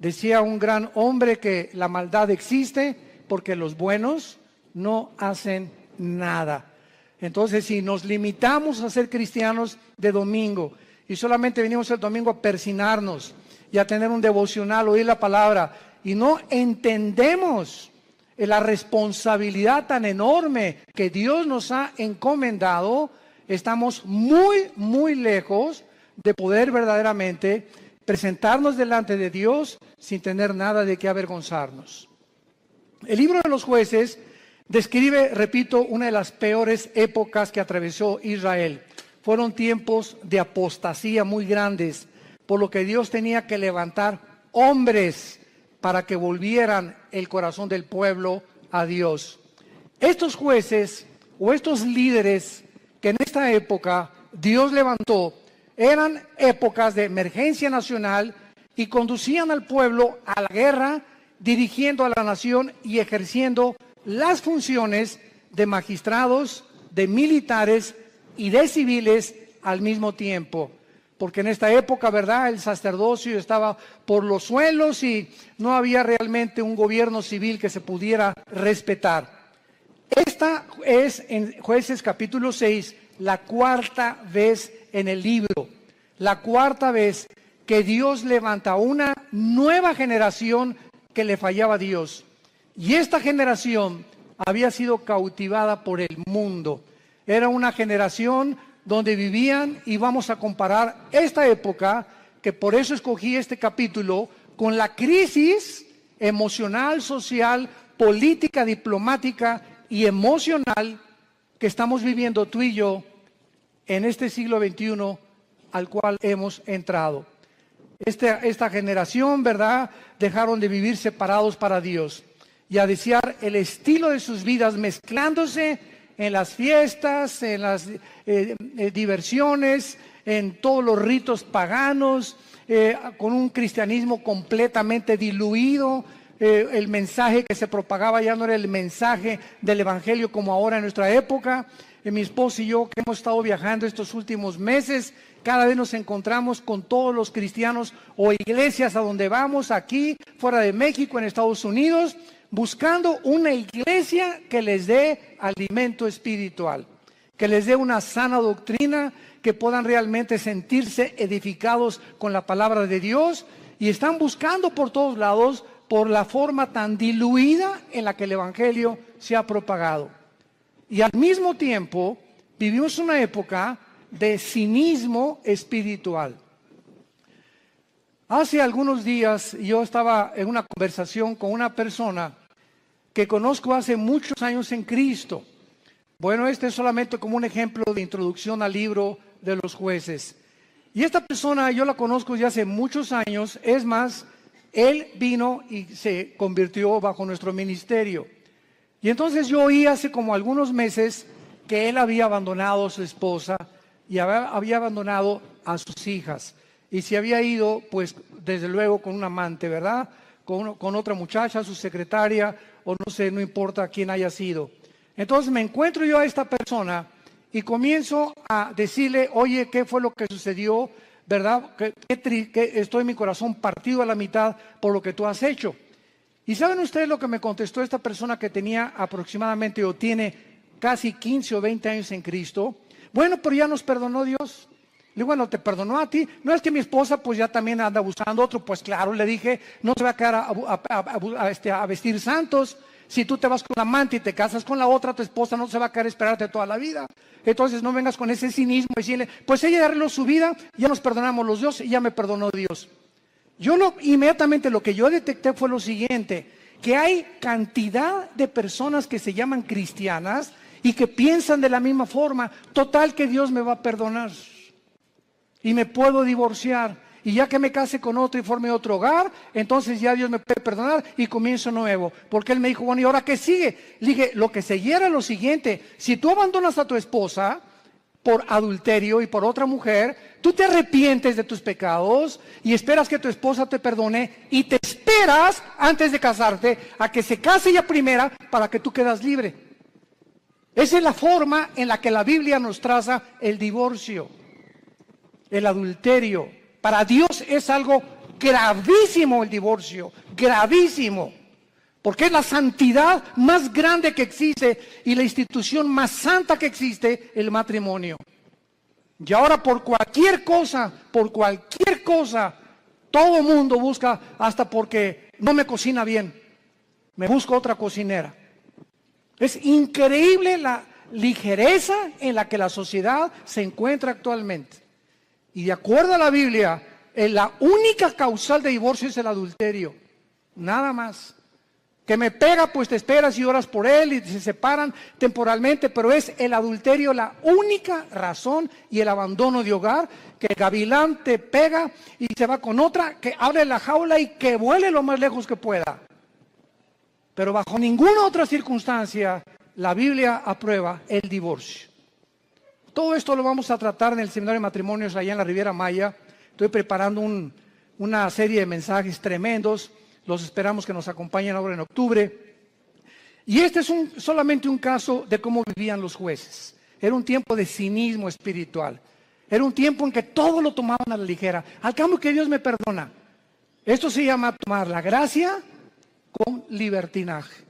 Decía un gran hombre que la maldad existe porque los buenos no hacen nada. Entonces, si nos limitamos a ser cristianos de domingo y solamente venimos el domingo a persinarnos y a tener un devocional, oír la palabra, y no entendemos la responsabilidad tan enorme que Dios nos ha encomendado, estamos muy, muy lejos de poder verdaderamente presentarnos delante de Dios sin tener nada de qué avergonzarnos. El libro de los Jueces describe, repito, una de las peores épocas que atravesó Israel. Fueron tiempos de apostasía muy grandes, por lo que Dios tenía que levantar hombres para que volvieran el corazón del pueblo a Dios. Estos jueces o estos líderes que en esta época Dios levantó, eran épocas de emergencia nacional y conducían al pueblo a la guerra, dirigiendo a la nación y ejerciendo las funciones de magistrados, de militares y de civiles al mismo tiempo. Porque en esta época, ¿verdad?, el sacerdocio estaba por los suelos y no había realmente un gobierno civil que se pudiera respetar. Esta es, en Jueces capítulo 6, la cuarta vez en el libro, la cuarta vez que Dios levanta una nueva generación que le fallaba a Dios. Y esta generación había sido cautivada por el mundo. Era una generación donde vivían, y vamos a comparar esta época, que por eso escogí este capítulo, con la crisis emocional, social, política, diplomática y emocional que estamos viviendo tú y yo en este siglo XXI al cual hemos entrado. Esta generación, ¿verdad?, dejaron de vivir separados para Dios y a desear el estilo de sus vidas mezclándose en las fiestas, en las diversiones, en todos los ritos paganos, con un cristianismo completamente diluido. El mensaje que se propagaba ya no era el mensaje del evangelio como ahora en nuestra época. Mi esposo y yo, que hemos estado viajando estos últimos meses, cada vez nos encontramos con todos los cristianos o iglesias a donde vamos, aquí, fuera de México, en Estados Unidos, buscando una iglesia que les dé alimento espiritual, que les dé una sana doctrina, que puedan realmente sentirse edificados con la palabra de Dios, y están buscando por todos lados por la forma tan diluida en la que el evangelio se ha propagado. Y al mismo tiempo vivimos una época de cinismo espiritual. Hace algunos días yo estaba en una conversación con una persona que conozco hace muchos años en Cristo. Bueno, este es solamente como un ejemplo de introducción al libro de los Jueces. Y esta persona yo la conozco ya hace muchos años. Es más, él vino y se convirtió bajo nuestro ministerio. Y entonces yo oí hace como algunos meses que él había abandonado a su esposa y había abandonado a sus hijas. Y se había ido, pues, desde luego con un amante, ¿verdad? Con otra muchacha, su secretaria, o no sé, no importa quién haya sido. Entonces me encuentro yo a esta persona y comienzo a decirle, oye, ¿qué fue lo que sucedió? ¿Verdad? Que estoy en mi corazón partido a la mitad por lo que tú has hecho. ¿Y saben ustedes lo que me contestó esta persona que tenía aproximadamente o tiene casi 15 o 20 años en Cristo? Bueno, pero ya nos perdonó Dios. Le digo, bueno, ¿te perdonó a ti? No, es que mi esposa pues ya también anda buscando otro. Pues claro, le dije, no se va a quedar a vestir santos. Si tú te vas con la amante y te casas con la otra, tu esposa no se va a quedar a esperarte toda la vida. Entonces no vengas con ese cinismo y decirle, pues ella ya arregló su vida, ya nos perdonamos los dos y ya me perdonó Dios. Inmediatamente lo que yo detecté fue lo siguiente, que hay cantidad de personas que se llaman cristianas y que piensan de la misma forma, total que Dios me va a perdonar y me puedo divorciar, y ya que me case con otro y forme otro hogar, entonces ya Dios me puede perdonar y comienzo nuevo. Porque él me dijo, bueno, ¿y ahora qué sigue? Le dije, lo que seguía era lo siguiente, si tú abandonas a tu esposa por adulterio y por otra mujer, tú te arrepientes de tus pecados y esperas que tu esposa te perdone y te esperas antes de casarte a que se case ella primera para que tú quedas libre. Esa es la forma en la que la Biblia nos traza el divorcio, el adulterio. Para Dios es algo gravísimo el divorcio, gravísimo. Porque es la santidad más grande que existe y la institución más santa que existe, el matrimonio. Y ahora por cualquier cosa, todo mundo busca, hasta porque no me cocina bien, me busco otra cocinera. Es increíble la ligereza en la que la sociedad se encuentra actualmente. Y de acuerdo a la Biblia, la única causal de divorcio es el adulterio, nada más. Que me pega, pues te esperas y oras por él y se separan temporalmente, pero es el adulterio la única razón, y el abandono de hogar, que el gavilán te pega y se va con otra, que abre la jaula y que vuele lo más lejos que pueda. Pero bajo ninguna otra circunstancia la Biblia aprueba el divorcio. Todo esto lo vamos a tratar en el seminario de matrimonios allá en la Riviera Maya. Estoy preparando una serie de mensajes tremendos. Los esperamos que nos acompañen ahora en octubre. Y este es solamente un caso de cómo vivían los jueces. Era un tiempo de cinismo espiritual. Era un tiempo en que todo lo tomaban a la ligera. Al cambio que Dios me perdona. Esto se llama tomar la gracia con libertinaje.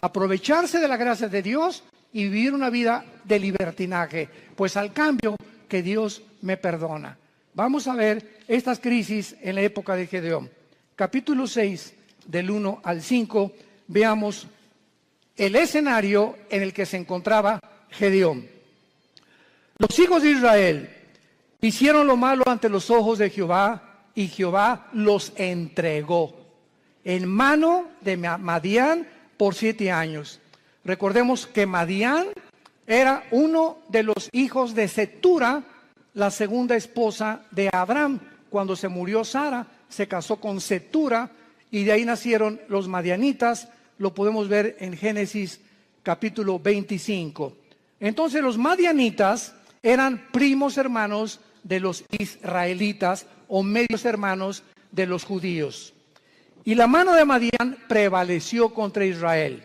Aprovecharse de la gracia de Dios y vivir una vida de libertinaje. Pues al cambio que Dios me perdona. Vamos a ver estas crisis en la época de Gedeón. Capítulo 6. Del 1 al 5, veamos el escenario en el que se encontraba Gedeón. Los hijos de Israel hicieron lo malo ante los ojos de Jehová, y Jehová los entregó en mano de Madián por 7 años. Recordemos que Madián era uno de los hijos de Cetura, la segunda esposa de Abraham. Cuando se murió Sara, se casó con Cetura, y de ahí nacieron los madianitas. Lo podemos ver en Génesis capítulo 25. Entonces los madianitas eran primos hermanos de los israelitas, o medios hermanos de los judíos. Y la mano de Madián prevaleció contra Israel.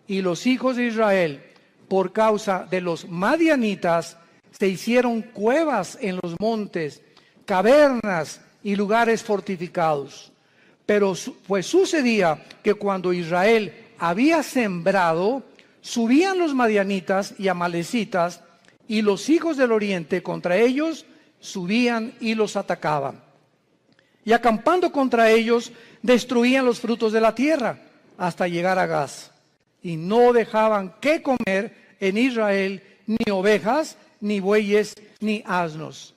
Y los hijos de Israel, por causa de los madianitas, se hicieron cuevas en los montes, cavernas y lugares fortificados. Pero pues sucedía que cuando Israel había sembrado, subían los madianitas y amalecitas, y los hijos del oriente contra ellos subían y los atacaban. Y acampando contra ellos, destruían los frutos de la tierra hasta llegar a Gaz. Y no dejaban que comer en Israel ni ovejas, ni bueyes, ni asnos.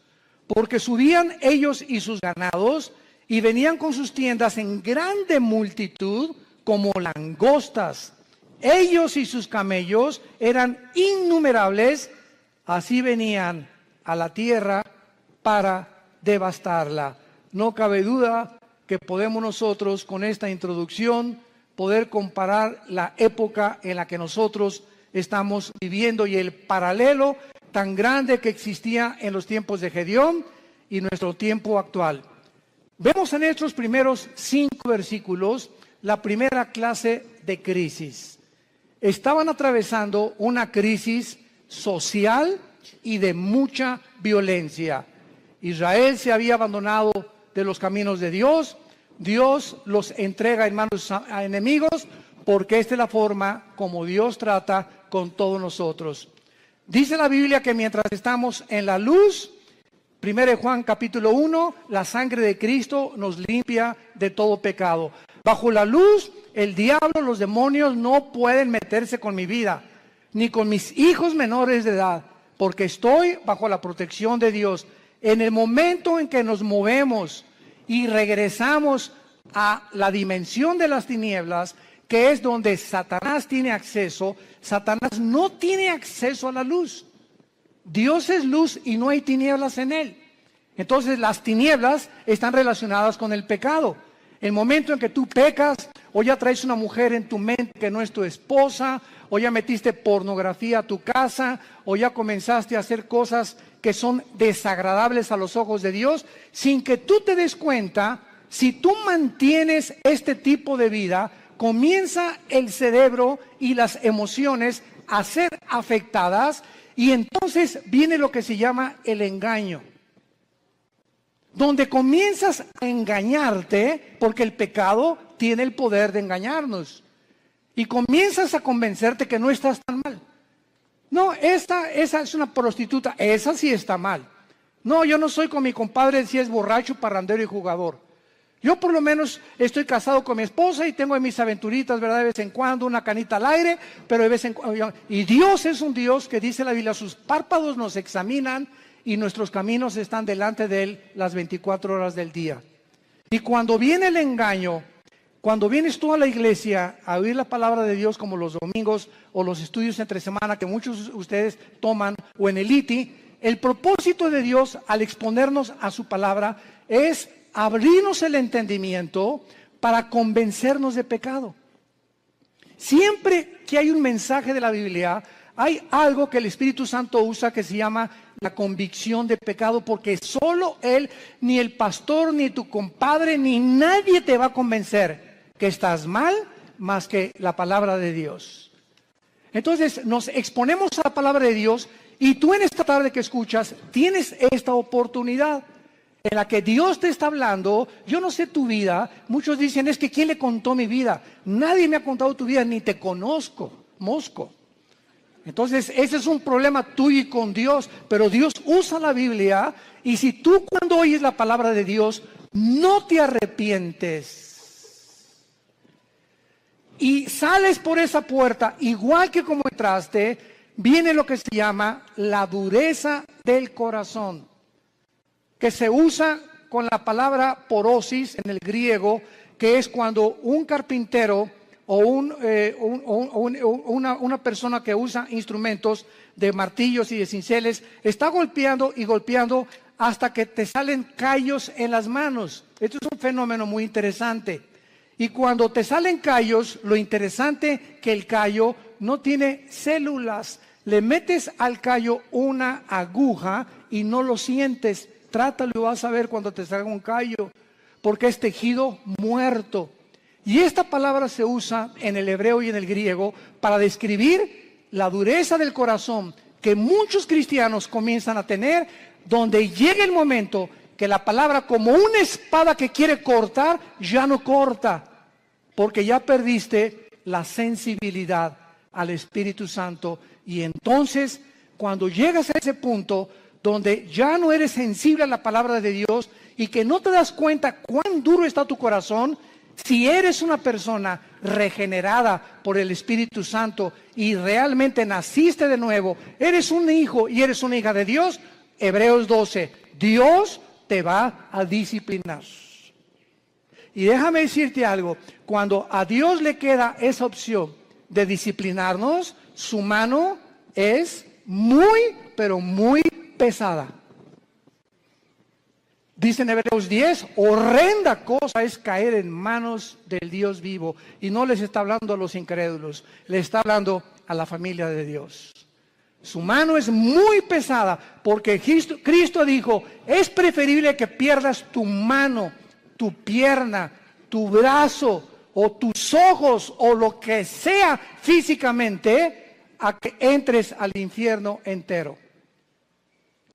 Porque subían ellos y sus ganados, y venían con sus tiendas en grande multitud, como langostas. Ellos y sus camellos eran innumerables, así venían a la tierra para devastarla. No cabe duda que podemos nosotros, con esta introducción, poder comparar la época en la que nosotros estamos viviendo y el paralelo tan grande que existía en los tiempos de Gedeón y nuestro tiempo actual. Vemos en estos primeros 5 versículos la primera clase de crisis. Estaban atravesando una crisis social y de mucha violencia. Israel se había abandonado de los caminos de Dios. Dios los entrega en manos a enemigos, porque esta es la forma como Dios trata con todos nosotros. Dice la Biblia que mientras estamos en la luz, 1 Juan capítulo 1, la sangre de Cristo nos limpia de todo pecado. Bajo la luz, el diablo, los demonios no pueden meterse con mi vida, ni con mis hijos menores de edad, porque estoy bajo la protección de Dios. En el momento en que nos movemos y regresamos a la dimensión de las tinieblas, que es donde Satanás tiene acceso, Satanás no tiene acceso a la luz. Dios es luz y no hay tinieblas en él. Entonces las tinieblas están relacionadas con el pecado. El momento en que tú pecas, o ya traes una mujer en tu mente que no es tu esposa, o ya metiste pornografía a tu casa, o ya comenzaste a hacer cosas que son desagradables a los ojos de Dios, sin que tú te des cuenta, si tú mantienes este tipo de vida, comienza el cerebro y las emociones a ser afectadas, y entonces viene lo que se llama el engaño. donde comienzas a engañarte, porque el pecado tiene el poder de engañarnos, y comienzas a convencerte que no estás tan mal. No, esa es una prostituta, esa sí está mal. No, yo no soy con mi compadre si es borracho, parrandero y jugador. Yo por lo menos estoy casado con mi esposa y tengo mis aventuritas, ¿verdad? De vez en cuando, una canita al aire, pero de vez en cuando. Y Dios es un Dios que dice la Biblia, sus párpados nos examinan y nuestros caminos están delante de Él las 24 horas del día. Y cuando viene el engaño, cuando vienes tú a la iglesia a oír la palabra de Dios como los domingos o los estudios entre semana que muchos de ustedes toman o en el ITI, el propósito de Dios al exponernos a su palabra es abrirnos el entendimiento para convencernos de pecado. Siempre que hay un mensaje de la Biblia, hay algo que el Espíritu Santo usa que se llama la convicción de pecado, porque solo Él, ni el pastor, ni tu compadre, ni nadie te va a convencer que estás mal más que la palabra de Dios. Entonces nos exponemos a la palabra de Dios y tú en esta tarde que escuchas tienes esta oportunidad en la que Dios te está hablando. Yo no sé tu vida. Muchos dicen, es que ¿quién le contó mi vida? Nadie me ha contado tu vida, ni te conozco, mosco. Entonces ese es un problema tuyo y con Dios, pero Dios usa la Biblia, y si tú cuando oyes la palabra de Dios no te arrepientes y sales por esa puerta igual que como entraste, viene lo que se llama la dureza del corazón, que se usa con la palabra porosis en el griego, que es cuando un carpintero o una persona que usa instrumentos de martillos y de cinceles está golpeando y golpeando hasta que te salen callos en las manos. Esto es un fenómeno muy interesante. Y cuando te salen callos, lo interesante que el callo no tiene células. Le metes al callo una aguja y no lo sientes. Trátalo y vas a ver cuando te salga un callo, porque es tejido muerto. Y esta palabra se usa en el hebreo y en el griego para describir la dureza del corazón que muchos cristianos comienzan a tener, donde llega el momento que la palabra, como una espada que quiere cortar, ya no corta, porque ya perdiste la sensibilidad al Espíritu Santo. Y entonces, cuando llegas a ese punto donde ya no eres sensible a la palabra de Dios y que no te das cuenta cuán duro está tu corazón, si eres una persona regenerada por el Espíritu Santo y realmente naciste de nuevo, eres un hijo y eres una hija de Dios, Hebreos 12, Dios te va a disciplinar. Y déjame decirte algo, cuando a Dios le queda esa opción de disciplinarnos, su mano es muy, pero muy pesada. Dice en Hebreos 10, horrenda cosa es caer en manos del Dios vivo. Y no les está hablando a los incrédulos, le está hablando a la familia de Dios. Su mano es muy pesada, porque Cristo dijo, es preferible que pierdas tu mano, tu pierna, tu brazo o tus ojos o lo que sea físicamente, a que entres al infierno entero.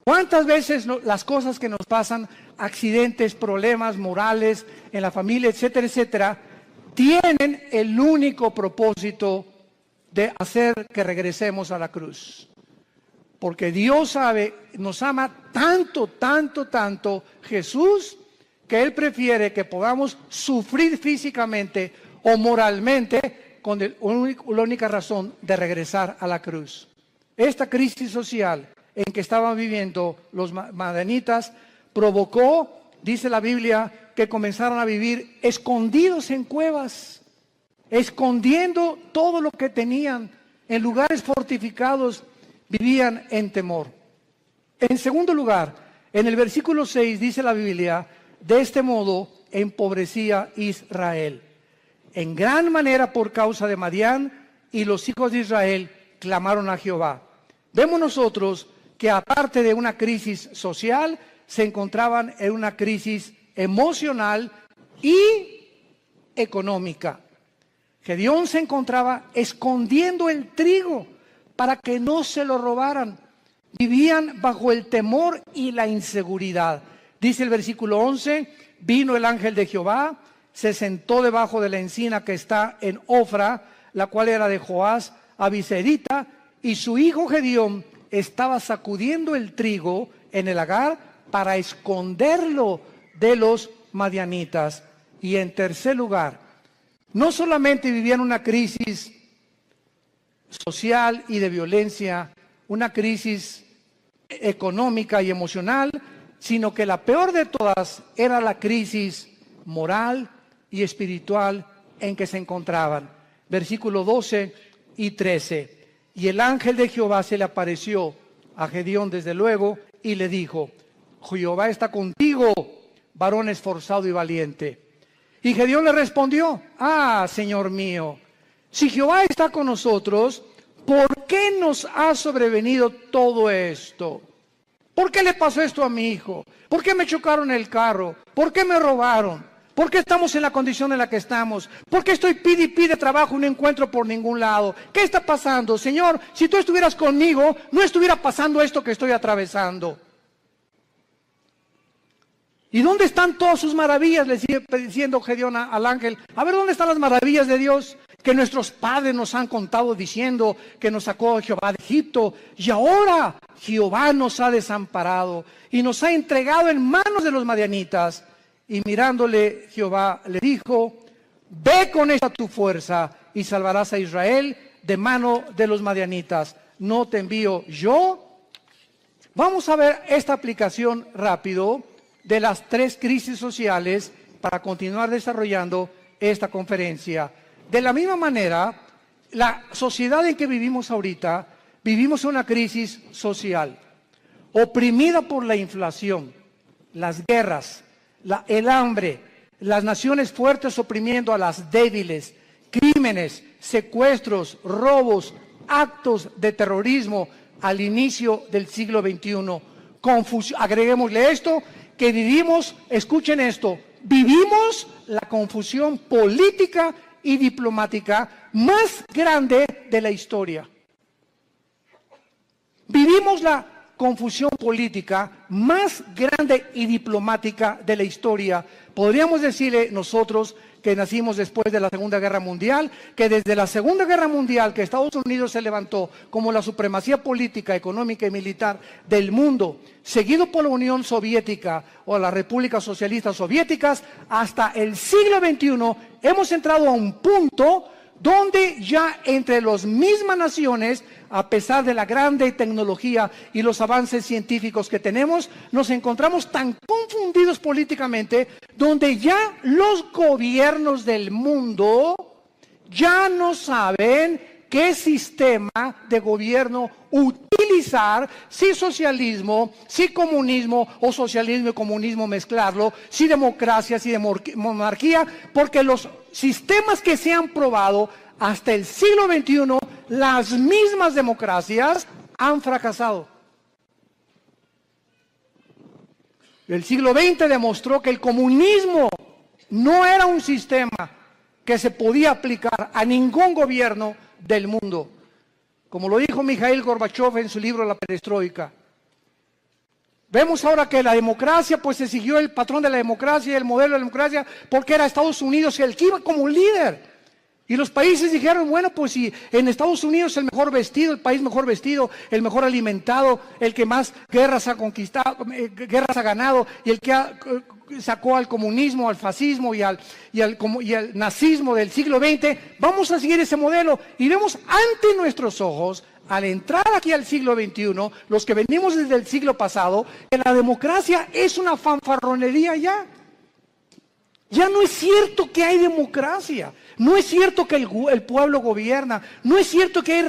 ¿Cuántas veces las cosas que nos pasan, accidentes, problemas morales en la familia, etcétera, etcétera, tienen el único propósito de hacer que regresemos a la cruz? Porque Dios sabe, nos ama tanto, tanto, tanto Jesús, que Él prefiere que podamos sufrir físicamente o moralmente con la única razón de regresar a la cruz. Esta crisis social en que estaban viviendo los madianitas provocó, dice la Biblia, que comenzaron a vivir escondidos en cuevas, escondiendo todo lo que tenían en lugares fortificados, vivían en temor. En segundo lugar, en el versículo 6 dice la Biblia, de este modo empobrecía Israel en gran manera por causa de Madián, y los hijos de Israel clamaron a Jehová. Vemos nosotros que aparte de una crisis social, se encontraban en una crisis emocional y económica. Gedeón se encontraba escondiendo el trigo para que no se lo robaran. Vivían bajo el temor y la inseguridad. Dice el versículo 11, vino el ángel de Jehová, se sentó debajo de la encina que está en Ofra, la cual era de Joás Abiserita, y su hijo Gedeón estaba sacudiendo el trigo en el lagar para esconderlo de los madianitas. Y en tercer lugar, no solamente vivían una crisis social y de violencia, una crisis económica y emocional, sino que la peor de todas era la crisis moral y espiritual en que se encontraban. Versículos 12 y 13. Y el ángel de Jehová se le apareció a Gedeón desde luego y le dijo, Jehová está contigo, varón esforzado y valiente. Y Gedeón le respondió, Señor mío, si Jehová está con nosotros, ¿por qué nos ha sobrevenido todo esto? ¿Por qué le pasó esto a mi hijo? ¿Por qué me chocaron el carro? ¿Por qué me robaron? ¿Por qué estamos en la condición en la que estamos? ¿Por qué estoy pide y pide trabajo y no encuentro por ningún lado? ¿Qué está pasando? Señor, si tú estuvieras conmigo, no estuviera pasando esto que estoy atravesando. ¿Y dónde están todas sus maravillas? Le sigue diciendo Gedeón al ángel. A ver, ¿dónde están las maravillas de Dios? Que nuestros padres nos han contado diciendo que nos sacó Jehová de Egipto. Y ahora Jehová nos ha desamparado y nos ha entregado en manos de los madianitas. Y mirándole Jehová le dijo, ve con esta tu fuerza y salvarás a Israel de mano de los madianitas. ¿No te envío yo? Vamos a ver esta aplicación rápido de las tres crisis sociales para continuar desarrollando esta conferencia. De la misma manera, la sociedad en que vivimos ahorita, vivimos una crisis social, oprimida por la inflación, las guerras, el hambre, las naciones fuertes oprimiendo a las débiles, crímenes, secuestros, robos, actos de terrorismo al inicio del siglo XXI. Agreguémosle esto, que vivimos, escuchen esto, vivimos la confusión política y diplomática más grande de la historia. Vivimos la confusión política más grande y diplomática de la historia. Podríamos decirle nosotros que nacimos después de la Segunda Guerra Mundial, que desde la Segunda Guerra Mundial, que Estados Unidos se levantó como la supremacía política, económica y militar del mundo, seguido por la Unión Soviética o las repúblicas socialistas soviéticas, hasta el siglo XXI hemos entrado a un punto donde ya entre las mismas naciones, a pesar de la grande tecnología y los avances científicos que tenemos, nos encontramos tan confundidos políticamente, donde ya los gobiernos del mundo ya no saben qué sistema de gobierno utilizar, si socialismo, si comunismo o socialismo y comunismo mezclarlo, si democracia, si monarquía, porque los sistemas que se han probado hasta el siglo XXI, las mismas democracias han fracasado. El siglo XX demostró que el comunismo no era un sistema que se podía aplicar a ningún gobierno del mundo, como lo dijo Mikhail Gorbachev en su libro La Perestroika. Vemos ahora que la democracia, pues se siguió el patrón de la democracia y el modelo de la democracia, porque era Estados Unidos el que iba como líder. Y los países dijeron, bueno, pues si en Estados Unidos el mejor vestido, el país mejor vestido, el mejor alimentado, el que más guerras ha conquistado, guerras ha ganado, y el que sacó al comunismo, al fascismo y al nazismo del siglo XX, vamos a seguir ese modelo. Y vemos ante nuestros ojos, al entrar aquí al siglo XXI, los que venimos desde el siglo pasado, que la democracia es una fanfarronería ya. Ya no es cierto que hay democracia, no es cierto que el pueblo gobierna, no es cierto que hay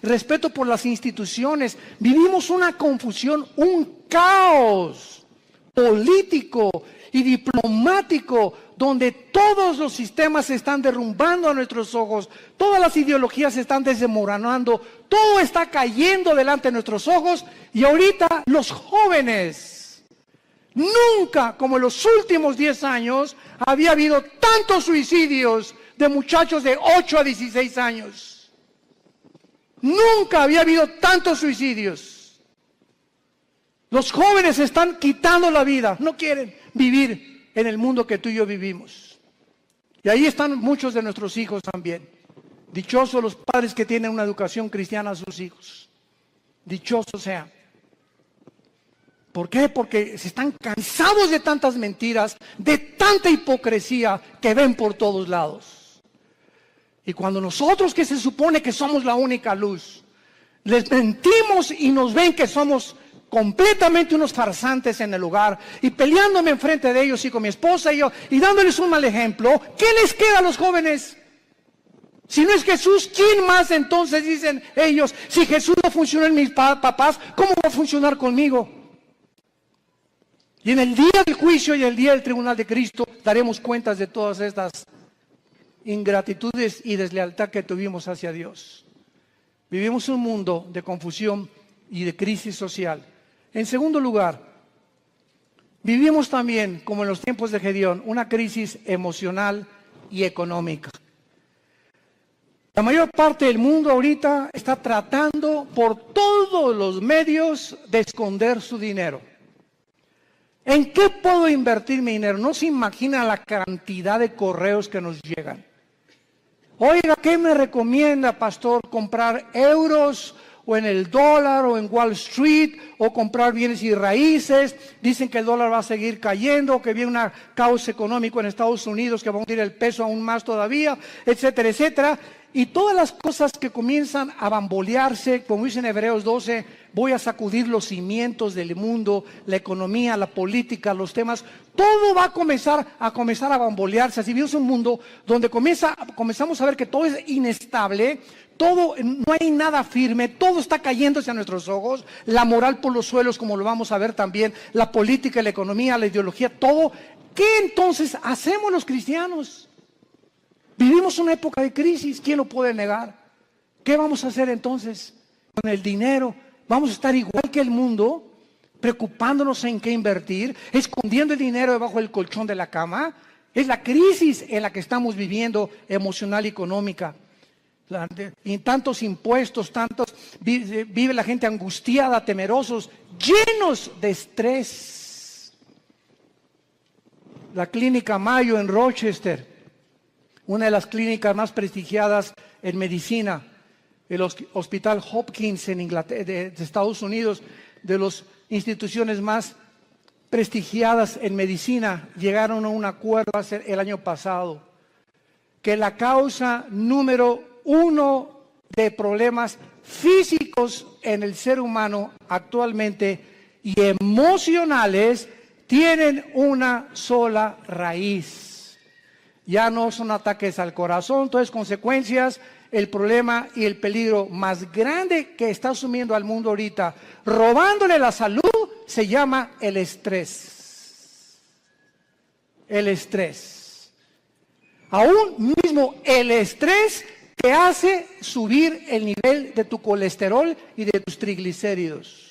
respeto por las instituciones. Vivimos una confusión, un caos político y diplomático, donde todos los sistemas se están derrumbando a nuestros ojos, todas las ideologías se están desmoronando, todo está cayendo delante de nuestros ojos, y ahorita los jóvenes, nunca, como en los últimos 10 años, había habido tantos suicidios de muchachos de 8 a 16 años. Nunca había habido tantos suicidios. Los jóvenes están quitando la vida, no quieren vivir en el mundo que tú y yo vivimos. Y ahí están muchos de nuestros hijos también. Dichosos los padres que tienen una educación cristiana a sus hijos. Dichosos sean. ¿Por qué? Porque se están cansados de tantas mentiras, de tanta hipocresía que ven por todos lados. Y cuando nosotros, que se supone que somos la única luz, les mentimos y nos ven que somos completamente unos farsantes en el lugar, y peleándome enfrente de ellos y con mi esposa y yo, y dándoles un mal ejemplo, ¿qué les queda a los jóvenes? Si no es Jesús, ¿quién más entonces dicen ellos? Si Jesús no funcionó en mis papás, ¿cómo va a funcionar conmigo? Y en el día del juicio y el día del tribunal de Cristo daremos cuentas de todas estas ingratitudes y deslealtad que tuvimos hacia Dios. Vivimos un mundo de confusión y de crisis social. En segundo lugar, vivimos también, como en los tiempos de Gedeón, una crisis emocional y económica. La mayor parte del mundo ahorita está tratando por todos los medios de esconder su dinero. ¿En qué puedo invertir mi dinero? No se imagina la cantidad de correos que nos llegan. Oiga, ¿qué me recomienda, pastor? ¿Comprar euros o en el dólar o en Wall Street o comprar bienes y raíces? Dicen que el dólar va a seguir cayendo, que viene un caos económico en Estados Unidos que va a hundir el peso aún más todavía, etcétera, etcétera. Y todas las cosas que comienzan a bambolearse, como dice en Hebreos 12, voy a sacudir los cimientos del mundo, la economía, la política, los temas, todo va a comenzar a bambolearse. Así vivimos un mundo donde comenzamos a ver que todo es inestable, todo, no hay nada firme, todo está cayendo hacia nuestros ojos, la moral por los suelos, como lo vamos a ver también, la política, la economía, la ideología, todo. ¿Qué entonces hacemos los cristianos? Vivimos una época de crisis, ¿quién lo puede negar? ¿Qué vamos a hacer entonces con el dinero? ¿Vamos a estar igual que el mundo, preocupándonos en qué invertir, escondiendo el dinero debajo del colchón de la cama? Es la crisis en la que estamos viviendo, emocional y económica. Y tantos impuestos, vive la gente angustiada, temerosos, llenos de estrés. La clínica Mayo en Rochester, una de las clínicas más prestigiadas en medicina, el Hospital Hopkins en Inglaterra, de Estados Unidos, de las instituciones más prestigiadas en medicina, llegaron a un acuerdo el año pasado, que la causa número 1 de problemas físicos en el ser humano actualmente y emocionales tienen una sola raíz. Ya no son ataques al corazón, entonces consecuencias, el problema y el peligro más grande que está asumiendo al mundo ahorita, robándole la salud, se llama el estrés. El estrés. Aún mismo el estrés te hace subir el nivel de tu colesterol y de tus triglicéridos.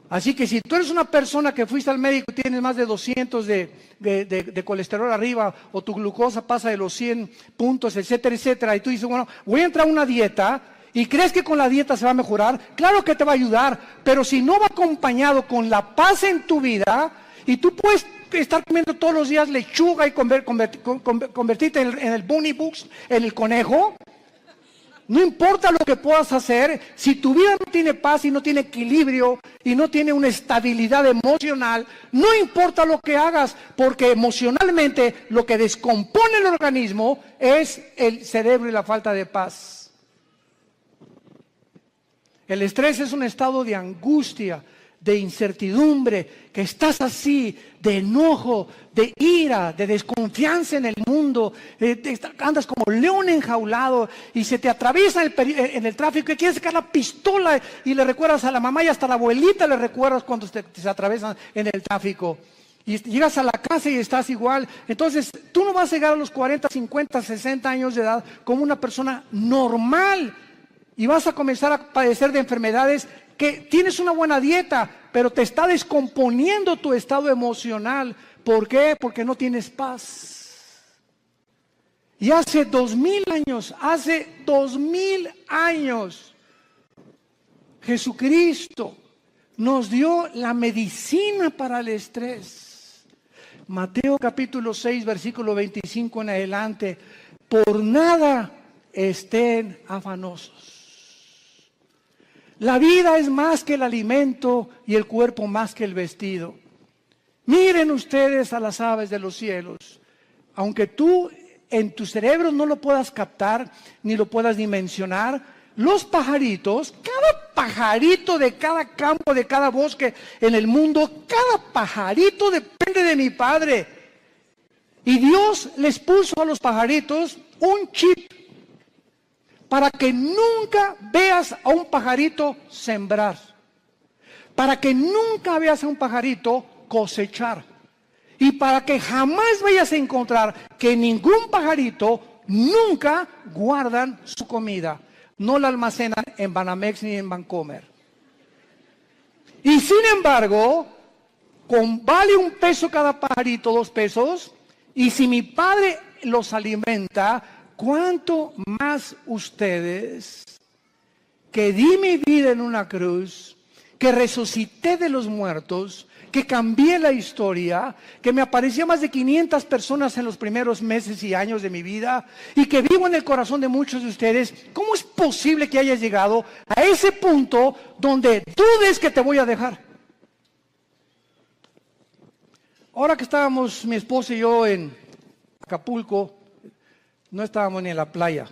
Así que si tú eres una persona que fuiste al médico y tienes más de 200 de colesterol arriba, o tu glucosa pasa de los 100 puntos, etcétera, etcétera, y tú dices, bueno, voy a entrar a una dieta, y crees que con la dieta se va a mejorar, claro que te va a ayudar, pero si no va acompañado con la paz en tu vida, y tú puedes estar comiendo todos los días lechuga y convertirte en el bunny books, en el conejo. No importa lo que puedas hacer, si tu vida no tiene paz y no tiene equilibrio y no tiene una estabilidad emocional, no importa lo que hagas, porque emocionalmente lo que descompone el organismo es el cerebro y la falta de paz. El estrés es un estado de angustia, de incertidumbre, que estás así, de enojo, de ira, de desconfianza en el mundo, andas como león enjaulado y se te atraviesa en el tráfico y quieres sacar la pistola y le recuerdas a la mamá y hasta a la abuelita le recuerdas cuando se atraviesan en el tráfico. Y llegas a la casa y estás igual. Entonces, tú no vas a llegar a los 40, 50, 60 años de edad como una persona normal y vas a comenzar a padecer de enfermedades que tienes una buena dieta, pero te está descomponiendo tu estado emocional. ¿Por qué? Porque no tienes paz. Y hace 2000 años, Jesucristo nos dio la medicina para el estrés. Mateo capítulo 6, versículo 25 en adelante. Por nada estén afanosos. La vida es más que el alimento y el cuerpo más que el vestido. Miren ustedes a las aves de los cielos. Aunque tú en tu cerebro no lo puedas captar, ni lo puedas dimensionar, los pajaritos, cada pajarito de cada campo, de cada bosque en el mundo, cada pajarito depende de mi Padre. Y Dios les puso a los pajaritos un chip para que nunca veas a un pajarito sembrar, para que nunca veas a un pajarito cosechar, y para que jamás vayas a encontrar que ningún pajarito nunca guardan su comida. No la almacenan en Banamex ni en Bancomer. Y sin embargo, vale $1 cada pajarito, $2. Y si mi Padre los alimenta, ¿cuánto más ustedes, que di mi vida en una cruz, que resucité de los muertos, que cambié la historia, que me apareció más de 500 personas en los primeros meses y años de mi vida, y que vivo en el corazón de muchos de ustedes? ¿Cómo es posible que hayas llegado a ese punto donde dudes que te voy a dejar? Ahora que estábamos mi esposa y yo en Acapulco, no estábamos ni en la playa.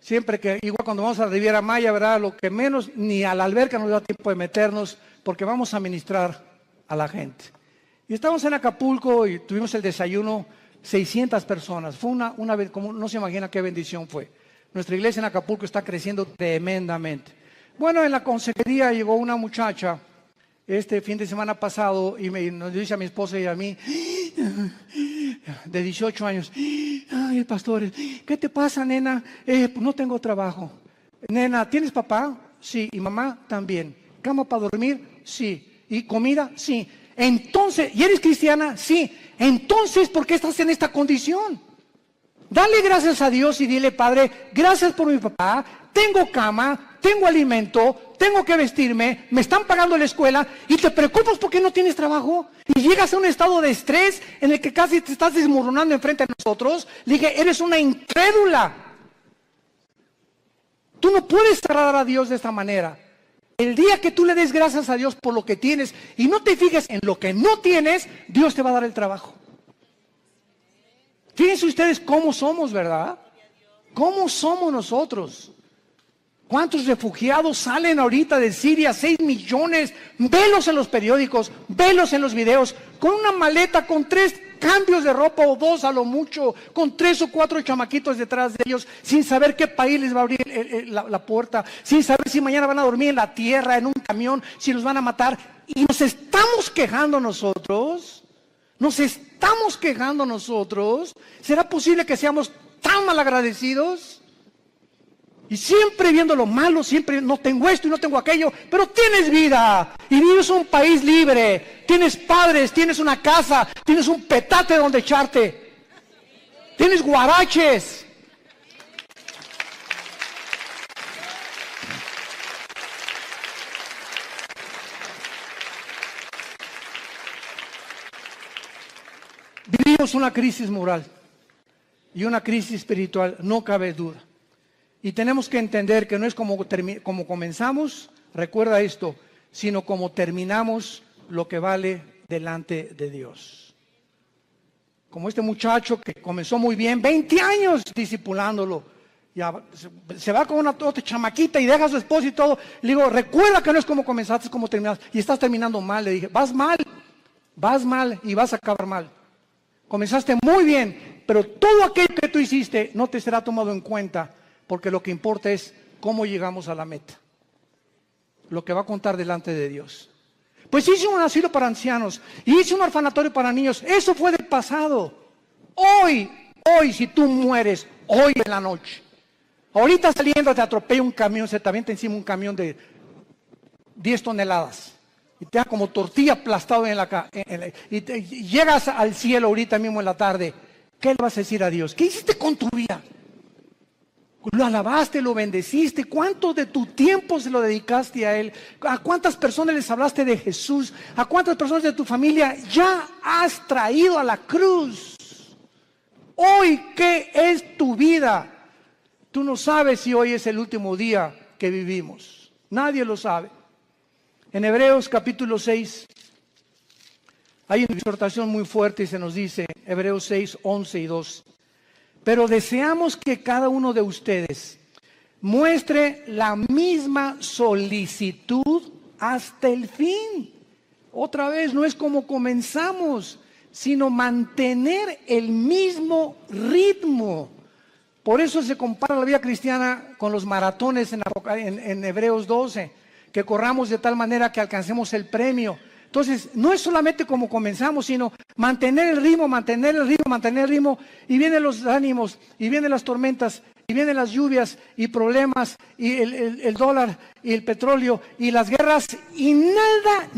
Siempre que, igual cuando vamos a la Riviera Maya, ¿verdad? Lo que menos, ni a la alberca nos da tiempo de meternos, porque vamos a ministrar a la gente. Y estábamos en Acapulco y tuvimos el desayuno, 600 personas. Fue una vez, como no se imagina qué bendición fue. Nuestra iglesia en Acapulco está creciendo tremendamente. Bueno, en la consejería llegó una muchacha este fin de semana pasado y nos dice a mi esposa y a mí, de 18 años, ay, pastor, ¿qué te pasa, nena? No tengo trabajo. Nena, ¿tienes papá? Sí. ¿Y mamá? También. ¿Cama para dormir? Sí. ¿Y comida? Sí. Entonces, ¿y eres cristiana? Sí. Entonces, ¿por qué estás en esta condición? Dale gracias a Dios y dile, Padre, gracias por mi papá, tengo cama, tengo alimento, tengo que vestirme, me están pagando la escuela y te preocupas porque no tienes trabajo y llegas a un estado de estrés en el que casi te estás desmoronando enfrente de nosotros. Le dije, eres una incrédula. Tú no puedes tratar a Dios de esta manera. El día que tú le des gracias a Dios por lo que tienes y no te fijes en lo que no tienes, Dios te va a dar el trabajo. Fíjense ustedes cómo somos, ¿verdad? ¿Cómo somos nosotros? ¿Cuántos refugiados salen ahorita de Siria? 6 millones. Velos en los periódicos, velos en los videos, con una maleta, con 3 cambios de ropa o 2 a lo mucho, con 3 o 4 chamaquitos detrás de ellos, sin saber qué país les va a abrir la puerta, sin saber si mañana van a dormir en la tierra, en un camión, si los van a matar. Y nos estamos quejando nosotros. Nos estamos quejando nosotros. ¿Será posible que seamos tan malagradecidos? Y siempre viendo lo malo, siempre no tengo esto y no tengo aquello, pero tienes vida y vives en un país libre, tienes padres, tienes una casa, tienes un petate donde echarte, tienes guaraches. Vivimos una crisis moral y una crisis espiritual, no cabe duda. Y tenemos que entender que no es como comenzamos, recuerda esto, sino como terminamos lo que vale delante de Dios. Como este muchacho que comenzó muy bien, 20 años discipulándolo, ya se va con una otra chamaquita y deja a su esposo y todo. Le digo, recuerda que no es como comenzaste, es como terminaste. Y estás terminando mal, le dije, vas mal y vas a acabar mal. Comenzaste muy bien, pero todo aquello que tú hiciste no te será tomado en cuenta, porque lo que importa es cómo llegamos a la meta. Lo que va a contar delante de Dios. Pues hice un asilo para ancianos, y hice un orfanatorio para niños, eso fue del pasado. Hoy, si tú mueres, hoy en la noche, ahorita saliendo te atropella un camión, se te avienta encima un camión de 10 toneladas. Y te da como tortilla aplastado y llegas al cielo ahorita mismo en la tarde. ¿Qué le vas a decir a Dios? ¿Qué hiciste con tu vida? lo alabaste, lo bendeciste. ¿Cuánto de tu tiempo se lo dedicaste a Él? ¿A cuántas personas les hablaste de Jesús? ¿A cuántas personas de tu familia ya has traído a la cruz? Hoy, ¿qué es tu vida? Tú no sabes si hoy es el último día que vivimos. Nadie lo sabe. En Hebreos capítulo 6 hay una exhortación muy fuerte y se nos dice, Hebreos 6, 11 y 12. Pero deseamos que cada uno de ustedes muestre la misma solicitud hasta el fin. Otra vez, no es como comenzamos, sino mantener el mismo ritmo. Por eso se compara la vida cristiana con los maratones en Hebreos 12, que corramos de tal manera que alcancemos el premio. Entonces, no es solamente como comenzamos, sino mantener el ritmo, mantener el ritmo, mantener el ritmo. Y vienen los ánimos, y vienen las tormentas, y vienen las lluvias, y problemas, y el dólar, y el petróleo, y las guerras. Y nada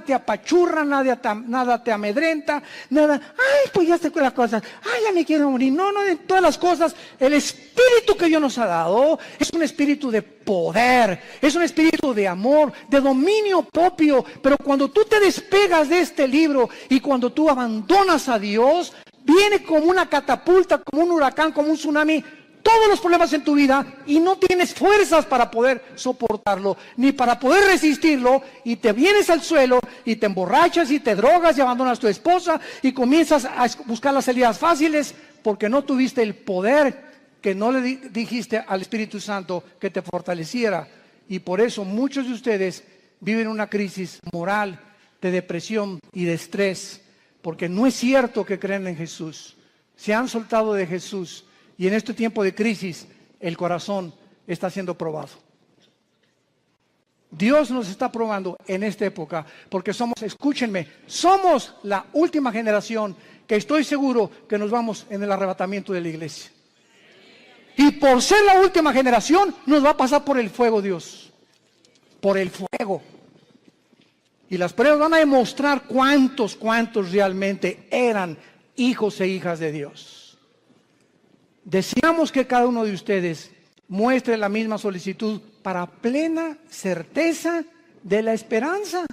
te apachurra, nada te amedrenta, nada. Ay, pues ya se fue las cosas. Ay, ya me quiero morir. No, de todas las cosas, el espíritu que Dios nos ha dado es un espíritu de poder, es un espíritu de amor, de dominio propio. Pero cuando tú te despegas de este libro y cuando tú abandonas a Dios, viene como una catapulta, como un huracán, como un tsunami, todos los problemas en tu vida y no tienes fuerzas para poder soportarlo, ni para poder resistirlo, y te vienes al suelo y te emborrachas y te drogas y abandonas a tu esposa y comienzas a buscar las salidas fáciles porque no tuviste el poder que no le dijiste al Espíritu Santo que te fortaleciera. Y por eso muchos de ustedes viven una crisis moral, de depresión y de estrés, porque no es cierto que creen en Jesús. Se han soltado de Jesús y en este tiempo de crisis el corazón está siendo probado. Dios nos está probando en esta época porque escúchenme, somos la última generación que estoy seguro que nos vamos en el arrebatamiento de la iglesia. Y por ser la última generación nos va a pasar por el fuego Dios, por el fuego. Y las pruebas van a demostrar cuántos realmente eran hijos e hijas de Dios. Deseamos que cada uno de ustedes muestre la misma solicitud para plena certeza de la esperanza,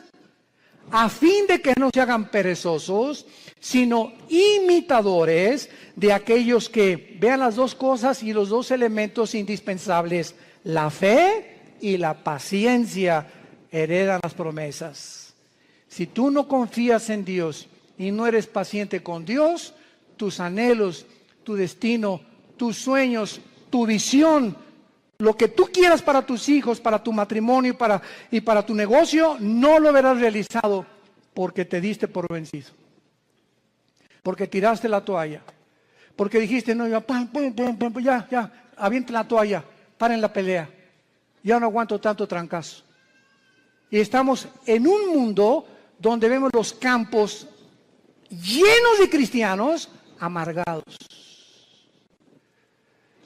a fin de que no se hagan perezosos, sino imitadores de aquellos que vean las dos cosas y los dos elementos indispensables, la fe y la paciencia, heredan las promesas. Si tú no confías en Dios y no eres paciente con Dios, tus anhelos, tu destino, tus sueños, tu visión, lo que tú quieras para tus hijos, para tu matrimonio y para tu negocio, no lo verás realizado porque te diste por vencido. Porque tiraste la toalla. Porque dijiste, no, ya, avienten la toalla, paren la pelea. Ya no aguanto tanto trancazo. Y estamos en un mundo donde vemos los campos llenos de cristianos amargados.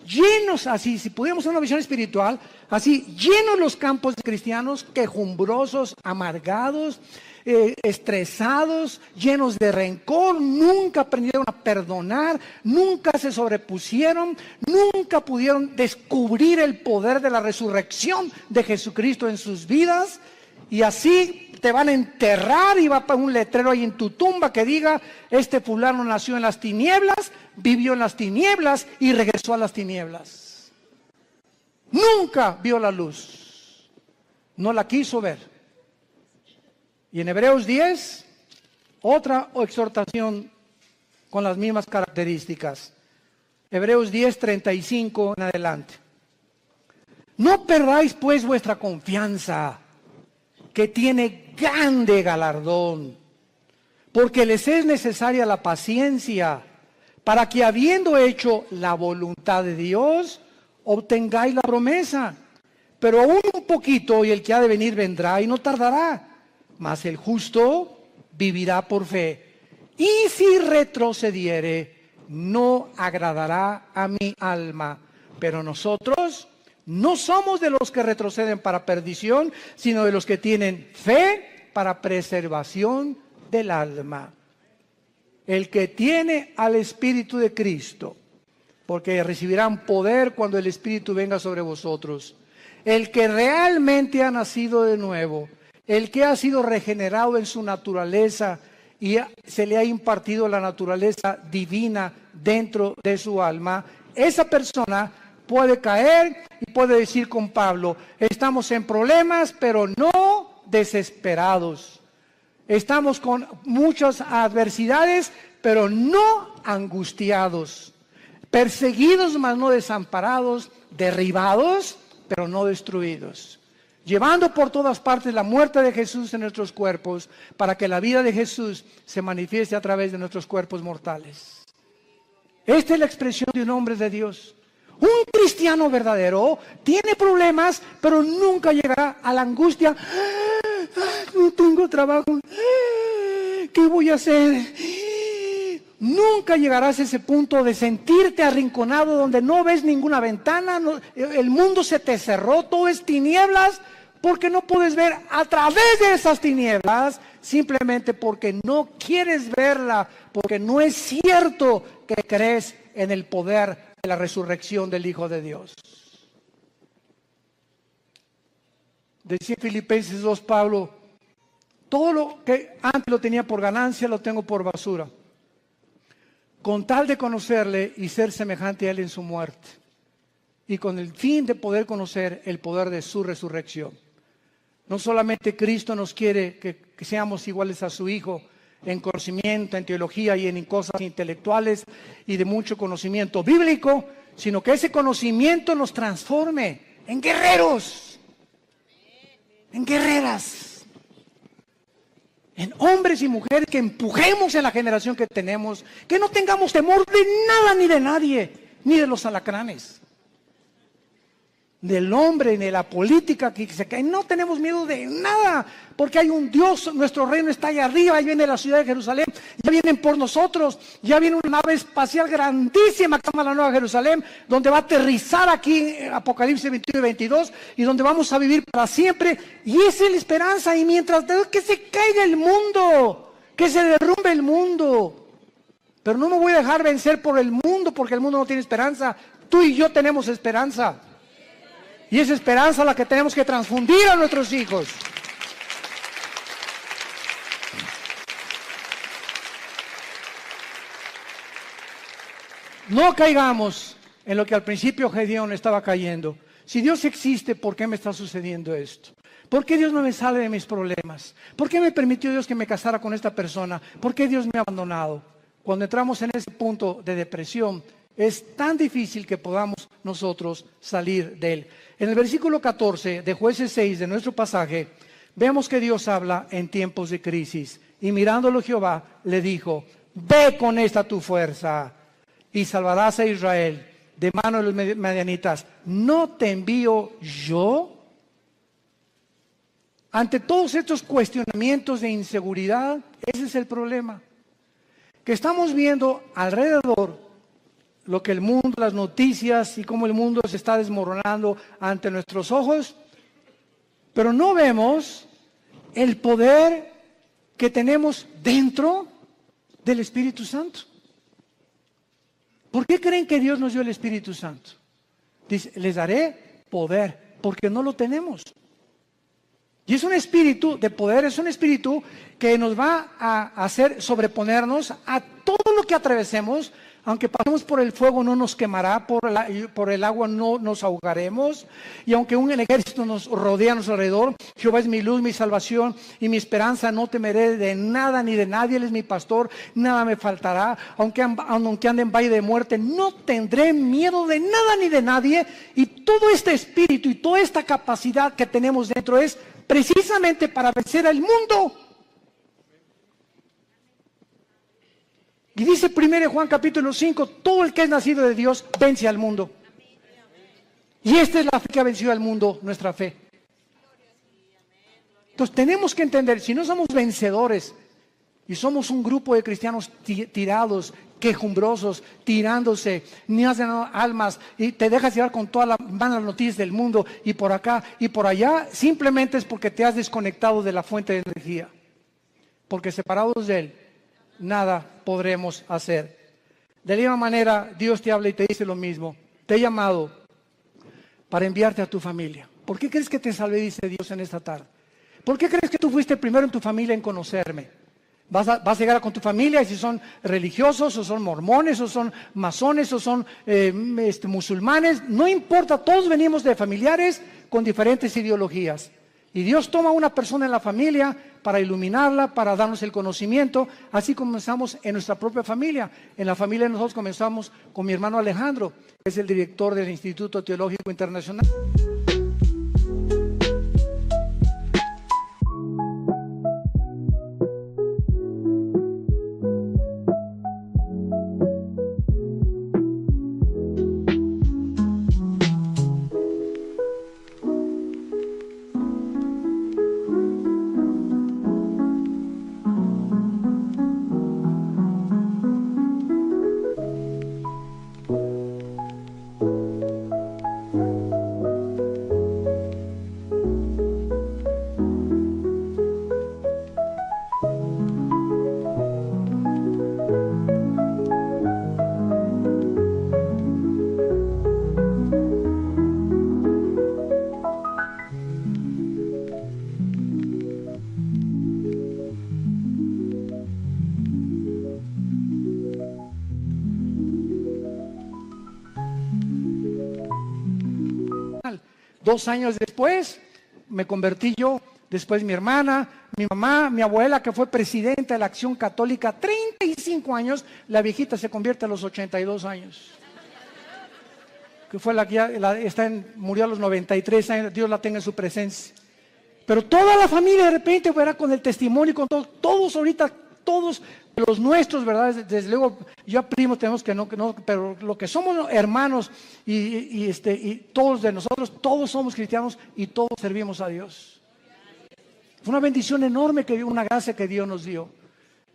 Llenos así, si pudiéramos hacer una visión espiritual, así, llenos los campos de cristianos quejumbrosos, amargados, estresados, llenos de rencor, nunca aprendieron a perdonar, nunca se sobrepusieron, nunca pudieron descubrir el poder de la resurrección de Jesucristo en sus vidas, y así te van a enterrar y va para un letrero ahí en tu tumba que diga, este fulano nació en las tinieblas, vivió en las tinieblas y regresó a las tinieblas. Nunca vio la luz, no la quiso ver. Y en Hebreos 10, otra exhortación con las mismas características. Hebreos 10, 35 en adelante. No perdáis pues vuestra confianza, que tiene grande galardón, porque les es necesaria la paciencia, para que habiendo hecho la voluntad de Dios, obtengáis la promesa. Pero aún un poquito y el que ha de venir vendrá y no tardará, mas el justo vivirá por fe. Y si retrocediere, no agradará a mi alma. Pero nosotros no somos de los que retroceden para perdición, sino de los que tienen fe para preservación del alma. El que tiene al Espíritu de Cristo porque recibirán poder cuando el Espíritu venga sobre vosotros. El que realmente ha nacido de nuevo, el que ha sido regenerado en su naturaleza y se le ha impartido la naturaleza divina dentro de su alma, esa persona puede caer y puede decir con Pablo, estamos en problemas, pero no desesperados. Estamos con muchas adversidades, pero no angustiados. Perseguidos, mas no desamparados. Derribados, pero no destruidos. Llevando por todas partes la muerte de Jesús en nuestros cuerpos, para que la vida de Jesús se manifieste a través de nuestros cuerpos mortales. Esta es la expresión de un hombre de Dios. Un cristiano verdadero tiene problemas, pero nunca llegará a la angustia. No tengo trabajo. ¿Qué voy a hacer? Nunca llegarás a ese punto de sentirte arrinconado donde no ves ninguna ventana, el mundo se te cerró, todo es tinieblas, porque no puedes ver a través de esas tinieblas, simplemente porque no quieres verla, porque no es cierto que crees en el poder de la resurrección del Hijo de Dios. Decía en Filipenses 2 Pablo, todo lo que antes lo tenía por ganancia lo tengo por basura, con tal de conocerle y ser semejante a él en su muerte, y con el fin de poder conocer el poder de su resurrección. No solamente Cristo nos quiere que seamos iguales a su Hijo en conocimiento, en teología y en cosas intelectuales y de mucho conocimiento bíblico, sino que ese conocimiento nos transforme en guerreros, en guerreras, en hombres y mujeres que empujemos en la generación que tenemos, que no tengamos temor de nada ni de nadie, ni de los alacranes, del hombre, ni de la política que se cae. No tenemos miedo de nada, porque hay un Dios, nuestro reino está allá arriba, ahí viene la ciudad de Jerusalén, ya vienen por nosotros, ya viene una nave espacial grandísima que se llama la Nueva Jerusalén, donde va a aterrizar aquí Apocalipsis 21 y 22, y donde vamos a vivir para siempre, y esa es la esperanza. Y mientras que se caiga el mundo, que se derrumbe el mundo, pero no me voy a dejar vencer por el mundo, porque el mundo no tiene esperanza. Tú y yo tenemos esperanza, y esa esperanza la que tenemos que transfundir a nuestros hijos. No caigamos en lo que al principio Gedeón estaba cayendo. Si Dios existe, ¿por qué me está sucediendo esto? ¿Por qué Dios no me sale de mis problemas? ¿Por qué me permitió Dios que me casara con esta persona? ¿Por qué Dios me ha abandonado? Cuando entramos en ese punto de depresión, es tan difícil que podamos nosotros salir de él. En el versículo 14 de Jueces 6 de nuestro pasaje, vemos que Dios habla en tiempos de crisis. Y mirándolo Jehová, le dijo, ve con esta tu fuerza y salvarás a Israel de mano de los madianitas. ¿No te envío yo? Ante todos estos cuestionamientos de inseguridad, ese es el problema. Que estamos viendo alrededor lo que el mundo, las noticias y cómo el mundo se está desmoronando ante nuestros ojos, pero no vemos el poder que tenemos dentro del Espíritu Santo. ¿Por qué creen que Dios nos dio el Espíritu Santo? Dice, les daré poder, porque no lo tenemos. Y es un espíritu de poder, es un espíritu que nos va a hacer sobreponernos a todo lo que atravesemos. Aunque pasemos por el fuego no nos quemará, por el agua no nos ahogaremos, y aunque un ejército nos rodea a nuestro alrededor, Jehová es mi luz, mi salvación y mi esperanza, no temeré de nada ni de nadie, Él es mi pastor, nada me faltará, aunque ande en valle de muerte, no tendré miedo de nada ni de nadie. Y todo este espíritu y toda esta capacidad que tenemos dentro es precisamente para vencer al mundo. Y dice 1 Juan capítulo 5, todo el que es nacido de Dios vence al mundo. Y esta es la fe que ha vencido al mundo, nuestra fe. Entonces tenemos que entender, si no somos vencedores y somos un grupo de cristianos tirados, quejumbrosos, tirándose, ni hacen almas y te dejas llevar con todas las malas noticias del mundo y por acá y por allá, simplemente es porque te has desconectado de la fuente de energía. Porque separados de Él, nada podremos hacer. De la misma manera, Dios te habla y te dice lo mismo. Te he llamado para enviarte a tu familia. ¿Por qué crees que te salvé, dice Dios en esta tarde? ¿Por qué crees que tú fuiste primero en tu familia en conocerme? Vas a llegar con tu familia, y si son religiosos, o son mormones, o son masones, o son musulmanes, no importa, todos venimos de familiares con diferentes ideologías. Y Dios toma a una persona en la familia para iluminarla, para darnos el conocimiento. Así comenzamos en nuestra propia familia. En la familia nosotros comenzamos con mi hermano Alejandro, que es el director del Instituto Teológico Internacional. Dos años después me convertí yo, después mi hermana, mi mamá, mi abuela, que fue presidenta de la Acción Católica 35 años, la viejita se convierte a los 82 años. Que fue la que murió a los 93 años, Dios la tenga en su presencia. Pero toda la familia de repente, ¿verdad? Con el testimonio y con todos ahorita, todos los nuestros, ¿verdad? Desde luego, ya primos tenemos que no, pero lo que somos hermanos y todos de nosotros, todos somos cristianos y todos servimos a Dios. Fue una bendición enorme, una gracia que Dios nos dio.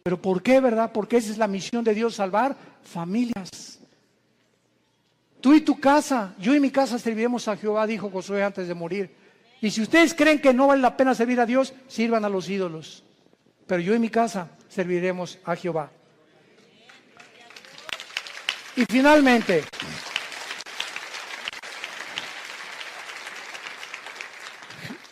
Pero ¿por qué, verdad? Porque esa es la misión de Dios, salvar familias. Tú y tu casa, yo y mi casa serviremos a Jehová, dijo Josué antes de morir. Y si ustedes creen que no vale la pena servir a Dios, sirvan a los ídolos. Pero yo y mi casa serviremos a Jehová. Y finalmente,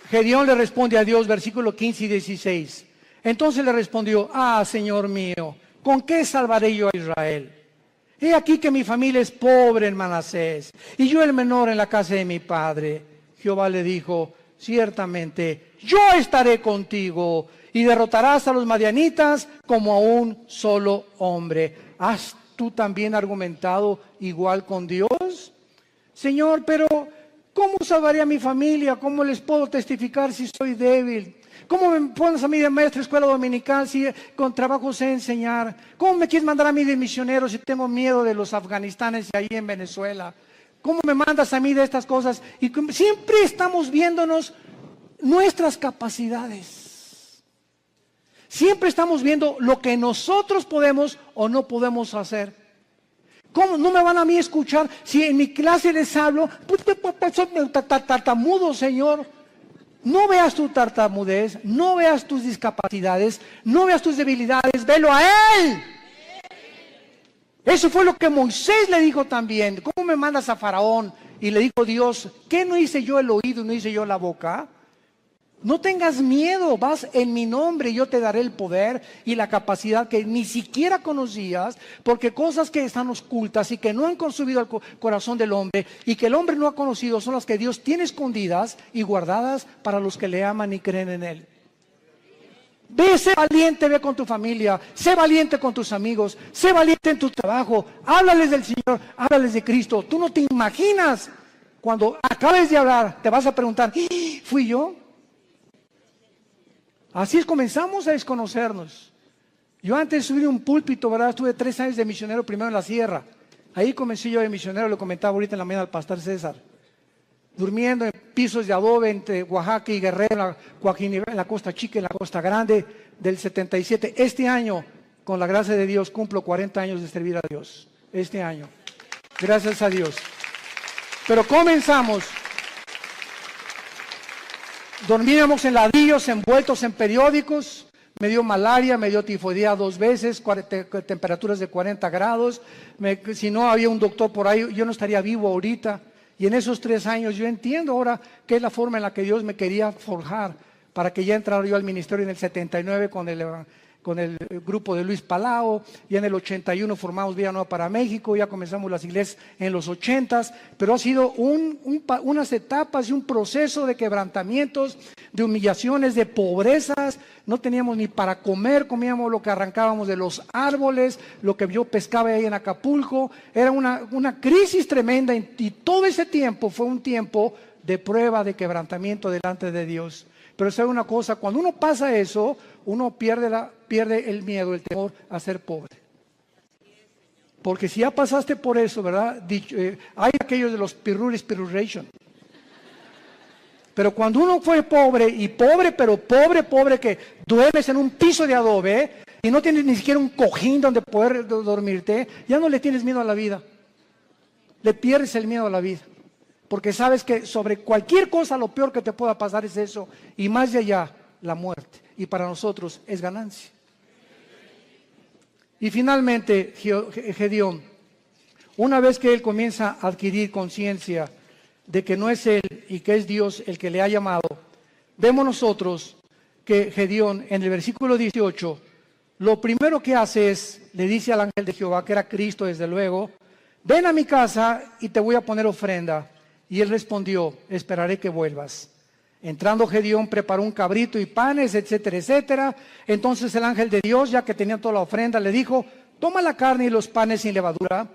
Gedeón le responde a Dios, versículo 15 y 16. Entonces le respondió: Señor mío, ¿con qué salvaré yo a Israel? He aquí que mi familia es pobre en Manasés, y yo el menor en la casa de mi padre. Jehová le dijo: ciertamente yo estaré contigo, y derrotarás a los madianitas como a un solo hombre. ¿Has tú también argumentado igual con Dios? Señor, pero ¿cómo salvaré a mi familia? ¿Cómo les puedo testificar si soy débil? ¿Cómo me pones a mí de maestra escuela dominical si con trabajo sé enseñar? ¿Cómo me quieres mandar a mí de misionero si tengo miedo de los afganistanes y ahí en Venezuela? ¿Cómo me mandas a mí de estas cosas? Y siempre estamos viéndonos nuestras capacidades. Siempre estamos viendo lo que nosotros podemos o no podemos hacer. ¿Cómo no me van a mí escuchar si en mi clase les hablo? Soy tartamudo, Señor. No veas tu tartamudez, no veas tus discapacidades, no veas tus debilidades, velo a Él. Eso fue lo que Moisés le dijo también. ¿Cómo me mandas a Faraón? Y le dijo Dios: ¿qué no hice yo el oído, no hice yo la boca? No tengas miedo, vas en mi nombre y yo te daré el poder y la capacidad que ni siquiera conocías, porque cosas que están ocultas y que no han consumido el corazón del hombre y que el hombre no ha conocido son las que Dios tiene escondidas y guardadas para los que le aman y creen en Él. Ve, sé valiente, ve con tu familia, sé valiente con tus amigos, sé valiente en tu trabajo, háblales del Señor, háblales de Cristo. Tú no te imaginas, cuando acabes de hablar, te vas a preguntar: ¿fui yo? Así es, comenzamos a desconocernos. Yo antes subí un púlpito, ¿verdad? Estuve 3 años de misionero, primero en la sierra. Ahí comencé yo de misionero, lo comentaba ahorita en la mañana al pastor César. Durmiendo en pisos de adobe entre Oaxaca y Guerrero, en la Costa Chica y en la Costa Grande, del 77. Este año, con la gracia de Dios, cumplo 40 años de servir a Dios. Este año. Gracias a Dios. Pero comenzamos. Dormíamos en ladrillos, envueltos en periódicos. me dio malaria, me dio tifoidea 2 veces, temperaturas de 40 grados. Si no había un doctor por ahí, yo no estaría vivo ahorita. Y en esos 3 años yo entiendo ahora qué es la forma en la que Dios me quería forjar para que ya entrara yo al ministerio en el 79 con el grupo de Luis Palau, y en el 81 formamos Vida Nueva para México, ya comenzamos las iglesias en los 80s, pero ha sido unas etapas y un proceso de quebrantamientos, de humillaciones, de pobrezas. No teníamos ni para comer, comíamos lo que arrancábamos de los árboles, lo que yo pescaba ahí en Acapulco. Era una crisis tremenda, y todo ese tiempo fue un tiempo de prueba, de quebrantamiento delante de Dios. Pero sabe una cosa, cuando uno pasa eso, uno pierde el miedo, el temor a ser pobre. Porque si ya pasaste por eso, ¿verdad? Hay aquellos de los piruris, piruration. Pero cuando uno fue pobre, y pobre, pero pobre, que duermes en un piso de adobe, y no tienes ni siquiera un cojín donde poder dormirte, ya no le tienes miedo a la vida. Le pierdes el miedo a la vida. Porque sabes que sobre cualquier cosa lo peor que te pueda pasar es eso, y más de allá, la muerte. Y para nosotros es ganancia. Y finalmente, Gedeón, una vez que él comienza a adquirir conciencia de que no es él y que es Dios el que le ha llamado, vemos nosotros que Gedeón, en el versículo 18, lo primero que hace es, le dice al ángel de Jehová, que era Cristo desde luego, ven a mi casa y te voy a poner ofrenda. Y él respondió, esperaré que vuelvas. Entrando Gedeón preparó un cabrito y panes, etcétera, etcétera. Entonces el ángel de Dios, ya que tenía toda la ofrenda, le dijo, toma la carne y los panes sin levadura,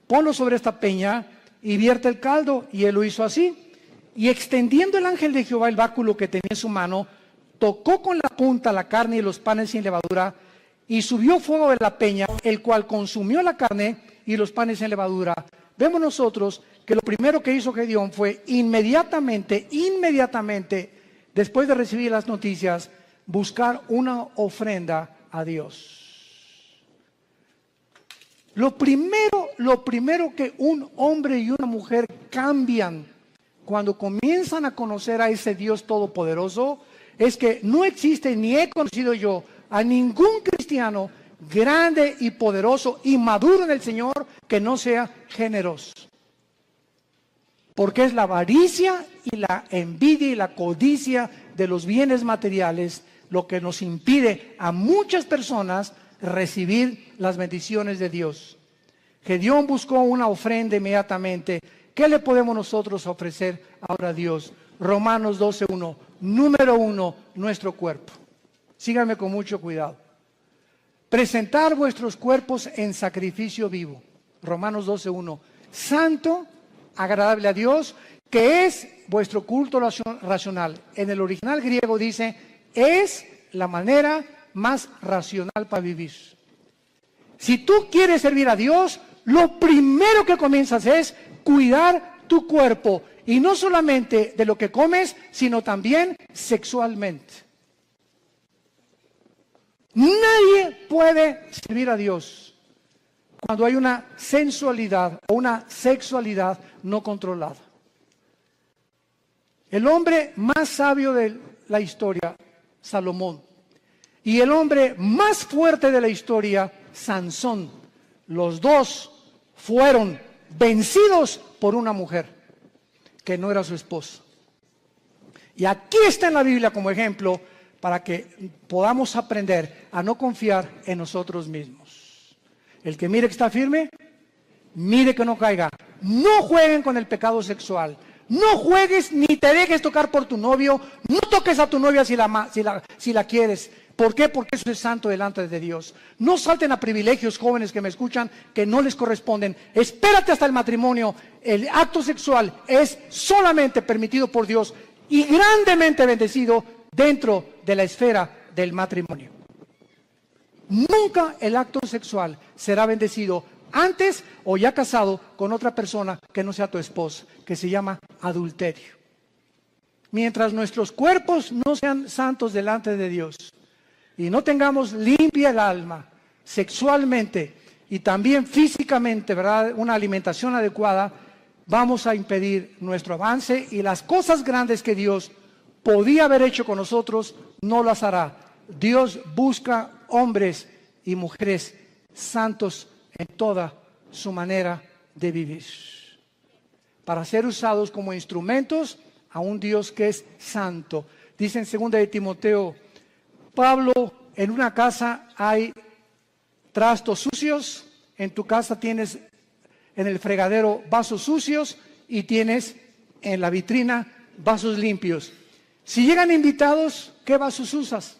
ponlo sobre esta peña y vierte el caldo. Y él lo hizo así. Y extendiendo el ángel de Jehová el báculo que tenía en su mano, tocó con la punta la carne y los panes sin levadura, y subió fuego de la peña, el cual consumió la carne y los panes sin levadura. Vemos nosotros que lo primero que hizo Gedeón fue inmediatamente, después de recibir las noticias, buscar una ofrenda a Dios. Lo primero que un hombre y una mujer cambian cuando comienzan a conocer a ese Dios todopoderoso es que no existe, ni he conocido yo a ningún cristiano grande y poderoso y maduro en el Señor que no sea generoso. Porque es la avaricia y la envidia y la codicia de los bienes materiales lo que nos impide a muchas personas recibir las bendiciones de Dios. Gedeón buscó una ofrenda inmediatamente. ¿Qué le podemos nosotros ofrecer ahora a Dios? Romanos 12:1. Número 1, nuestro cuerpo. Síganme con mucho cuidado. Presentar vuestros cuerpos en sacrificio vivo. Romanos 12:1. Santo, agradable a Dios, que es vuestro culto racional. En el original griego dice, es la manera más racional para vivir. Si tú quieres servir a Dios, lo primero que comienzas es cuidar tu cuerpo. Y no solamente de lo que comes, sino también sexualmente. Nadie puede servir a Dios cuando hay una sensualidad o una sexualidad no controlada. El hombre más sabio de la historia, Salomón, y el hombre más fuerte de la historia, Sansón, los dos fueron vencidos por una mujer que no era su esposa. Y aquí está en la Biblia como ejemplo para que podamos aprender a no confiar en nosotros mismos. El que mire que está firme, mire que no caiga. No jueguen con el pecado sexual. No juegues ni te dejes tocar por tu novio. No toques a tu novia si la quieres. ¿Por qué? Porque eso es santo delante de Dios. No salten a privilegios, jóvenes que me escuchan, que no les corresponden. Espérate hasta el matrimonio. El acto sexual es solamente permitido por Dios y grandemente bendecido dentro de la esfera del matrimonio. Nunca el acto sexual será bendecido antes o ya casado con otra persona que no sea tu esposa, que se llama adulterio. Mientras nuestros cuerpos no sean santos delante de Dios y no tengamos limpia el alma sexualmente y también físicamente, ¿verdad?, una alimentación adecuada, vamos a impedir nuestro avance y las cosas grandes que Dios podía haber hecho con nosotros, no las hará. Dios busca hombres y mujeres santos en toda su manera de vivir, para ser usados como instrumentos a un Dios que es santo. Dice en 2 de Timoteo, Pablo, en una casa hay trastos sucios, en tu casa tienes en el fregadero vasos sucios y tienes en la vitrina vasos limpios. Si llegan invitados, ¿qué vasos usas?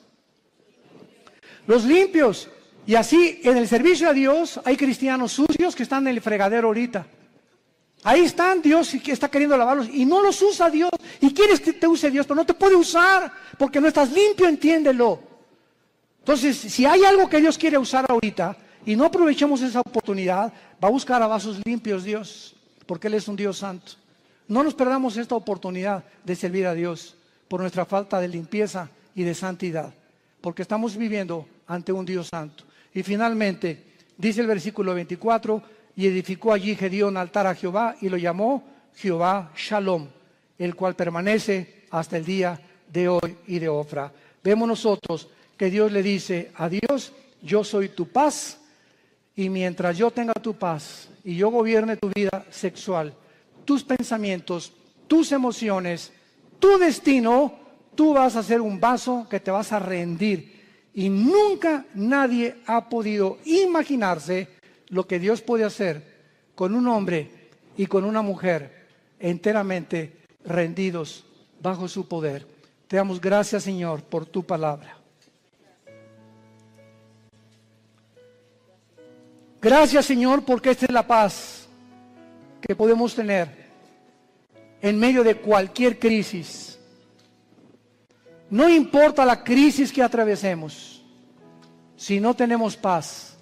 Los limpios. Y así en el servicio a Dios hay cristianos sucios que están en el fregadero ahorita. Ahí están, Dios que está queriendo lavarlos y no los usa Dios. Y quieres que te use Dios, pero no te puede usar porque no estás limpio, entiéndelo. Entonces, si hay algo que Dios quiere usar ahorita y no aprovechamos esa oportunidad, va a buscar a vasos limpios Dios, porque Él es un Dios santo. No nos perdamos esta oportunidad de servir a Dios por nuestra falta de limpieza y de santidad, porque estamos viviendo ante un Dios santo. Y finalmente, dice el versículo 24, y edificó allí Gedeón altar a Jehová y lo llamó Jehová Shalom, el cual permanece hasta el día de hoy y de Ofra. Vemos nosotros que Dios le dice a Dios, yo soy tu paz, y mientras yo tenga tu paz y yo gobierne tu vida sexual, tus pensamientos, tus emociones, tu destino, tú vas a ser un vaso que te vas a rendir. Y nunca nadie ha podido imaginarse lo que Dios puede hacer con un hombre y con una mujer enteramente rendidos bajo su poder. Te damos gracias, Señor, por tu palabra. Gracias, Señor, porque esta es la paz que podemos tener en medio de cualquier crisis. No importa la crisis que atravesemos, si no tenemos paz,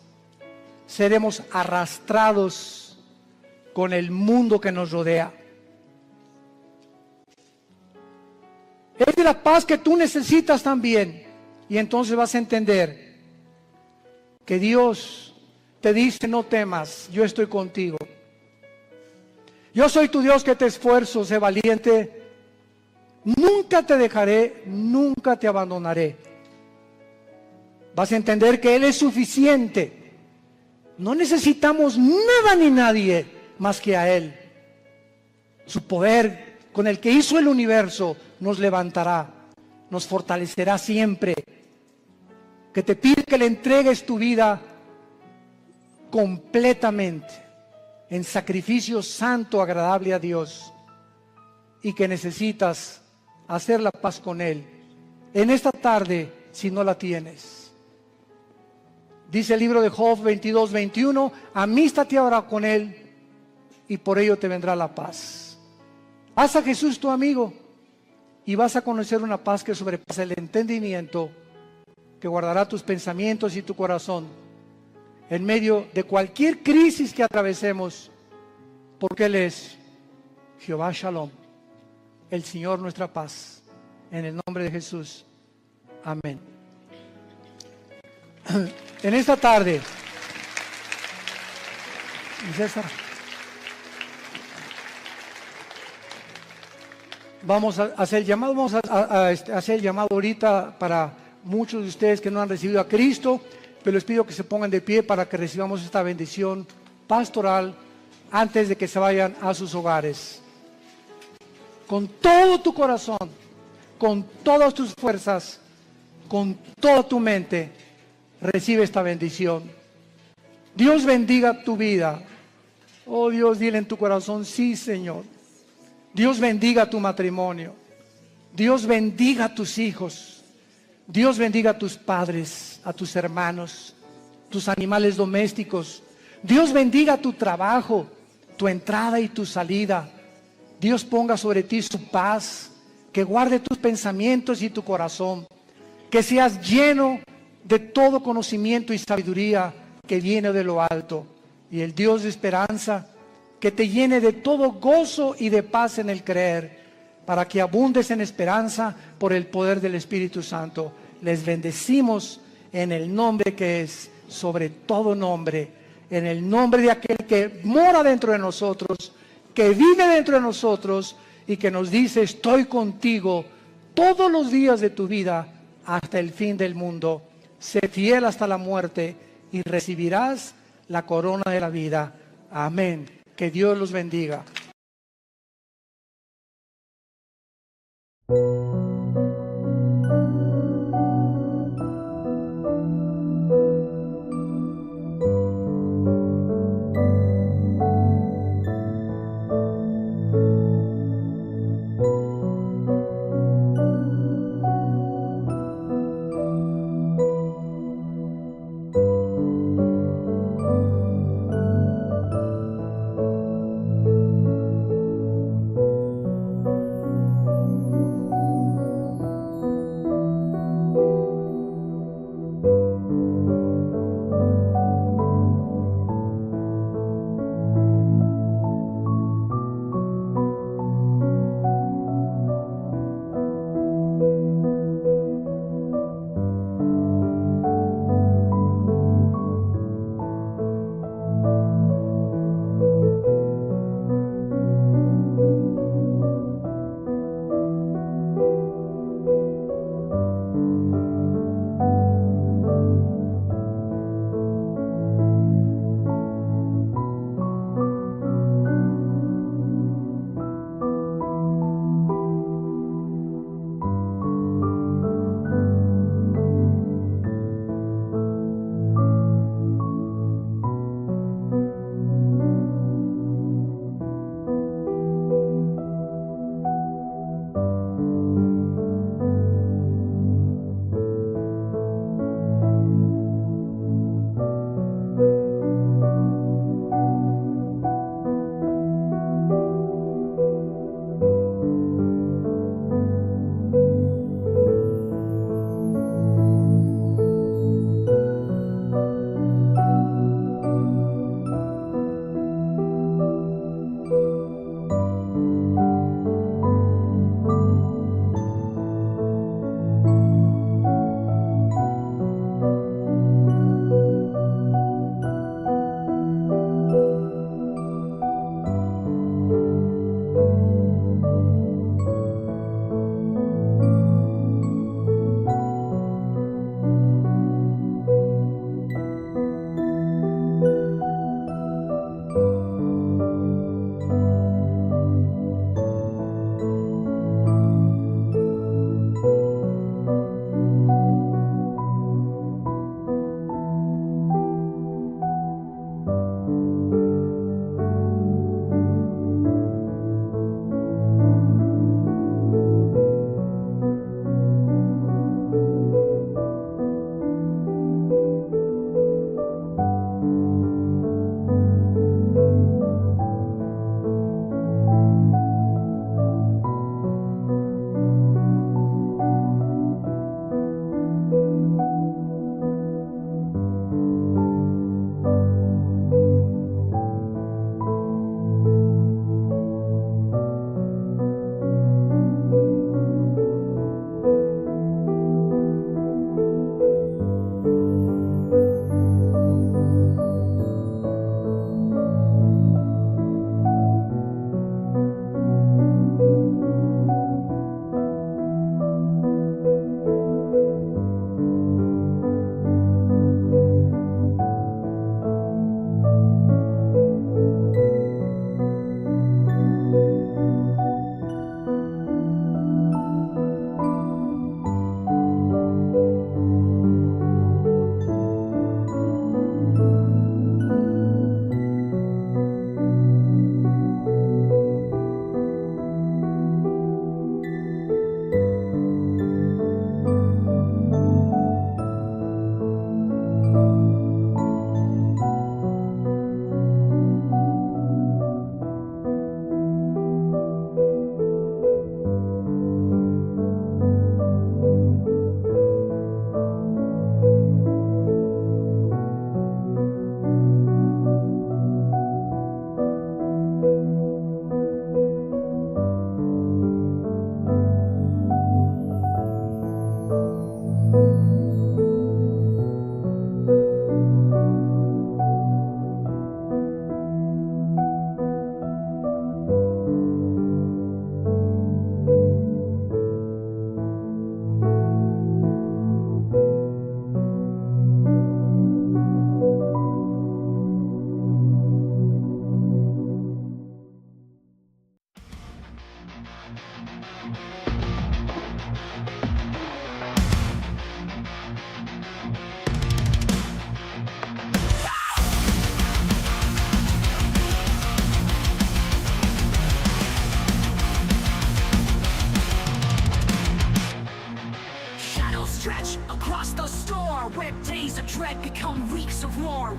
seremos arrastrados con el mundo que nos rodea. Es de la paz que tú necesitas también, y entonces vas a entender que Dios te dice, no temas, yo estoy contigo. Yo soy tu Dios que te esfuerzo, sé valiente. Nunca te dejaré, nunca te abandonaré. Vas a entender que Él es suficiente. No necesitamos nada ni nadie más que a Él. Su poder con el que hizo el universo nos levantará, nos fortalecerá siempre. Que te pide que le entregues tu vida completamente en sacrificio santo, agradable a Dios, y que necesitas hacer la paz con Él en esta tarde si no la tienes. Dice el libro de Job 22:21, amístate ahora con Él y por ello te vendrá la paz. Haz a Jesús tu amigo y vas a conocer una paz que sobrepasa el entendimiento, que guardará tus pensamientos y tu corazón en medio de cualquier crisis que atravesemos, porque Él es Jehová Shalom, el Señor nuestra paz. En el nombre de Jesús. Amén. En esta tarde, César, vamos a hacer el llamado, hacer el llamado ahorita para muchos de ustedes que no han recibido a Cristo, pero les pido que se pongan de pie para que recibamos esta bendición pastoral antes de que se vayan a sus hogares. Con todo tu corazón, con todas tus fuerzas, con toda tu mente, recibe esta bendición. Dios bendiga tu vida. Oh Dios, dile en tu corazón, sí, Señor. Dios bendiga tu matrimonio. Dios bendiga a tus hijos. Dios bendiga a tus padres, a tus hermanos, tus animales domésticos. Dios bendiga tu trabajo, tu entrada y tu salida. Dios ponga sobre ti su paz, que guarde tus pensamientos y tu corazón, que seas lleno de todo conocimiento y sabiduría que viene de lo alto. Y el Dios de esperanza, que te llene de todo gozo y de paz en el creer, para que abundes en esperanza por el poder del Espíritu Santo. Les bendecimos en el nombre que es sobre todo nombre, en el nombre de aquel que mora dentro de nosotros, que vive dentro de nosotros y que nos dice, estoy contigo todos los días de tu vida hasta el fin del mundo. Sé fiel hasta la muerte y recibirás la corona de la vida. Amén. Que Dios los bendiga.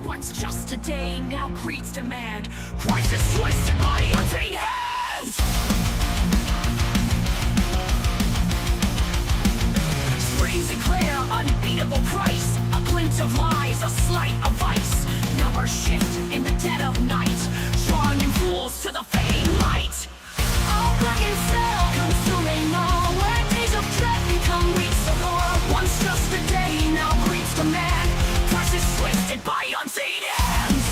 once just a day, now greed's demand. Crisis twisted by unseen hands. Screams declare unbeatable price. A glint of lies, a slight of vice. Numbers shift in the dead of night, drawing in fools to the fading light. All black and cell, consuming all, where days of dread become weeks of horror. Once just a day, now greed's demand. Prices twisted by unseen hands.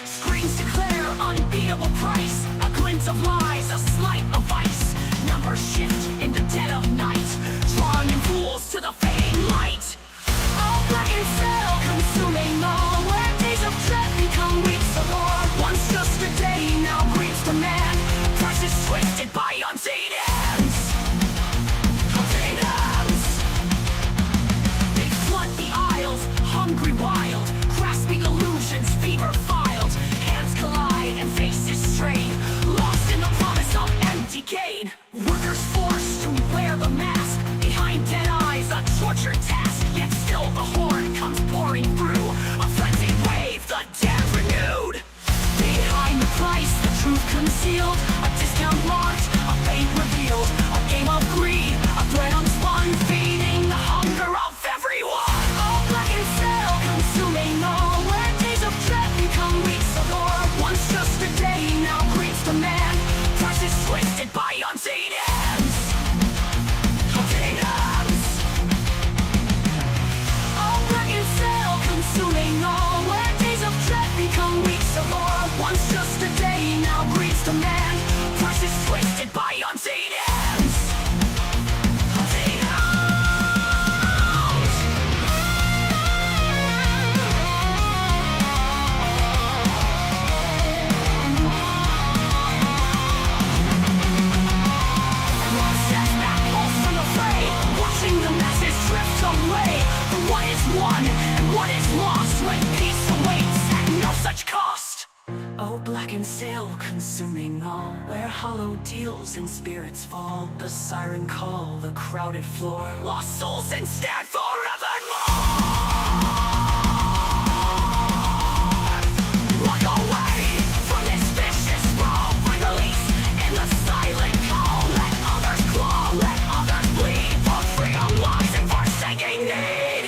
Screens declare unbeatable price. A glint of lies, a slight of vice. Numbers shift in the dead of night, drawing in fools to the fading light. All black and cell, consuming all, where days of dread become weeks of horror. Once just a day, now greed's demand. Prices twisted by unseen hands. Unseen hands. They flood the aisles, hungry wild, grasping illusions, fever filed. Hands collide and faces strain, lost in the promise of empty gain. Workers forced to wear the mask, behind dead eyes a tortured task. Yet still the horde comes pouring through, a frenzied wave, the dead renewed. Behind the price, the truth concealed, a discount marked, a fate revealed. A game of greed, a threat unspun, feeding the hunger of everyone. All black and cell, consuming all, where days of dread become weeks of horror. Once just a day, now greed's demand. Prices twisted by unseen hands. Unseen hands. All black and cell, consuming all, where days of dread become weeks of horror. Once just a day, now greed's demand. Prices twisted by unseen hands. Unseen hands. One step back, pulse from the fray, watching the masses drift away. For what is won and what is lost when peace awaits at no such cost. Oh, black and sail, consuming all, where hollow deals and spirits fall. The siren call, the crowded floor, lost souls instead forevermore. Walk away from this vicious brawl, find release in the silent call. Let others claw, let others bleed, for freedom lies in forsaking need.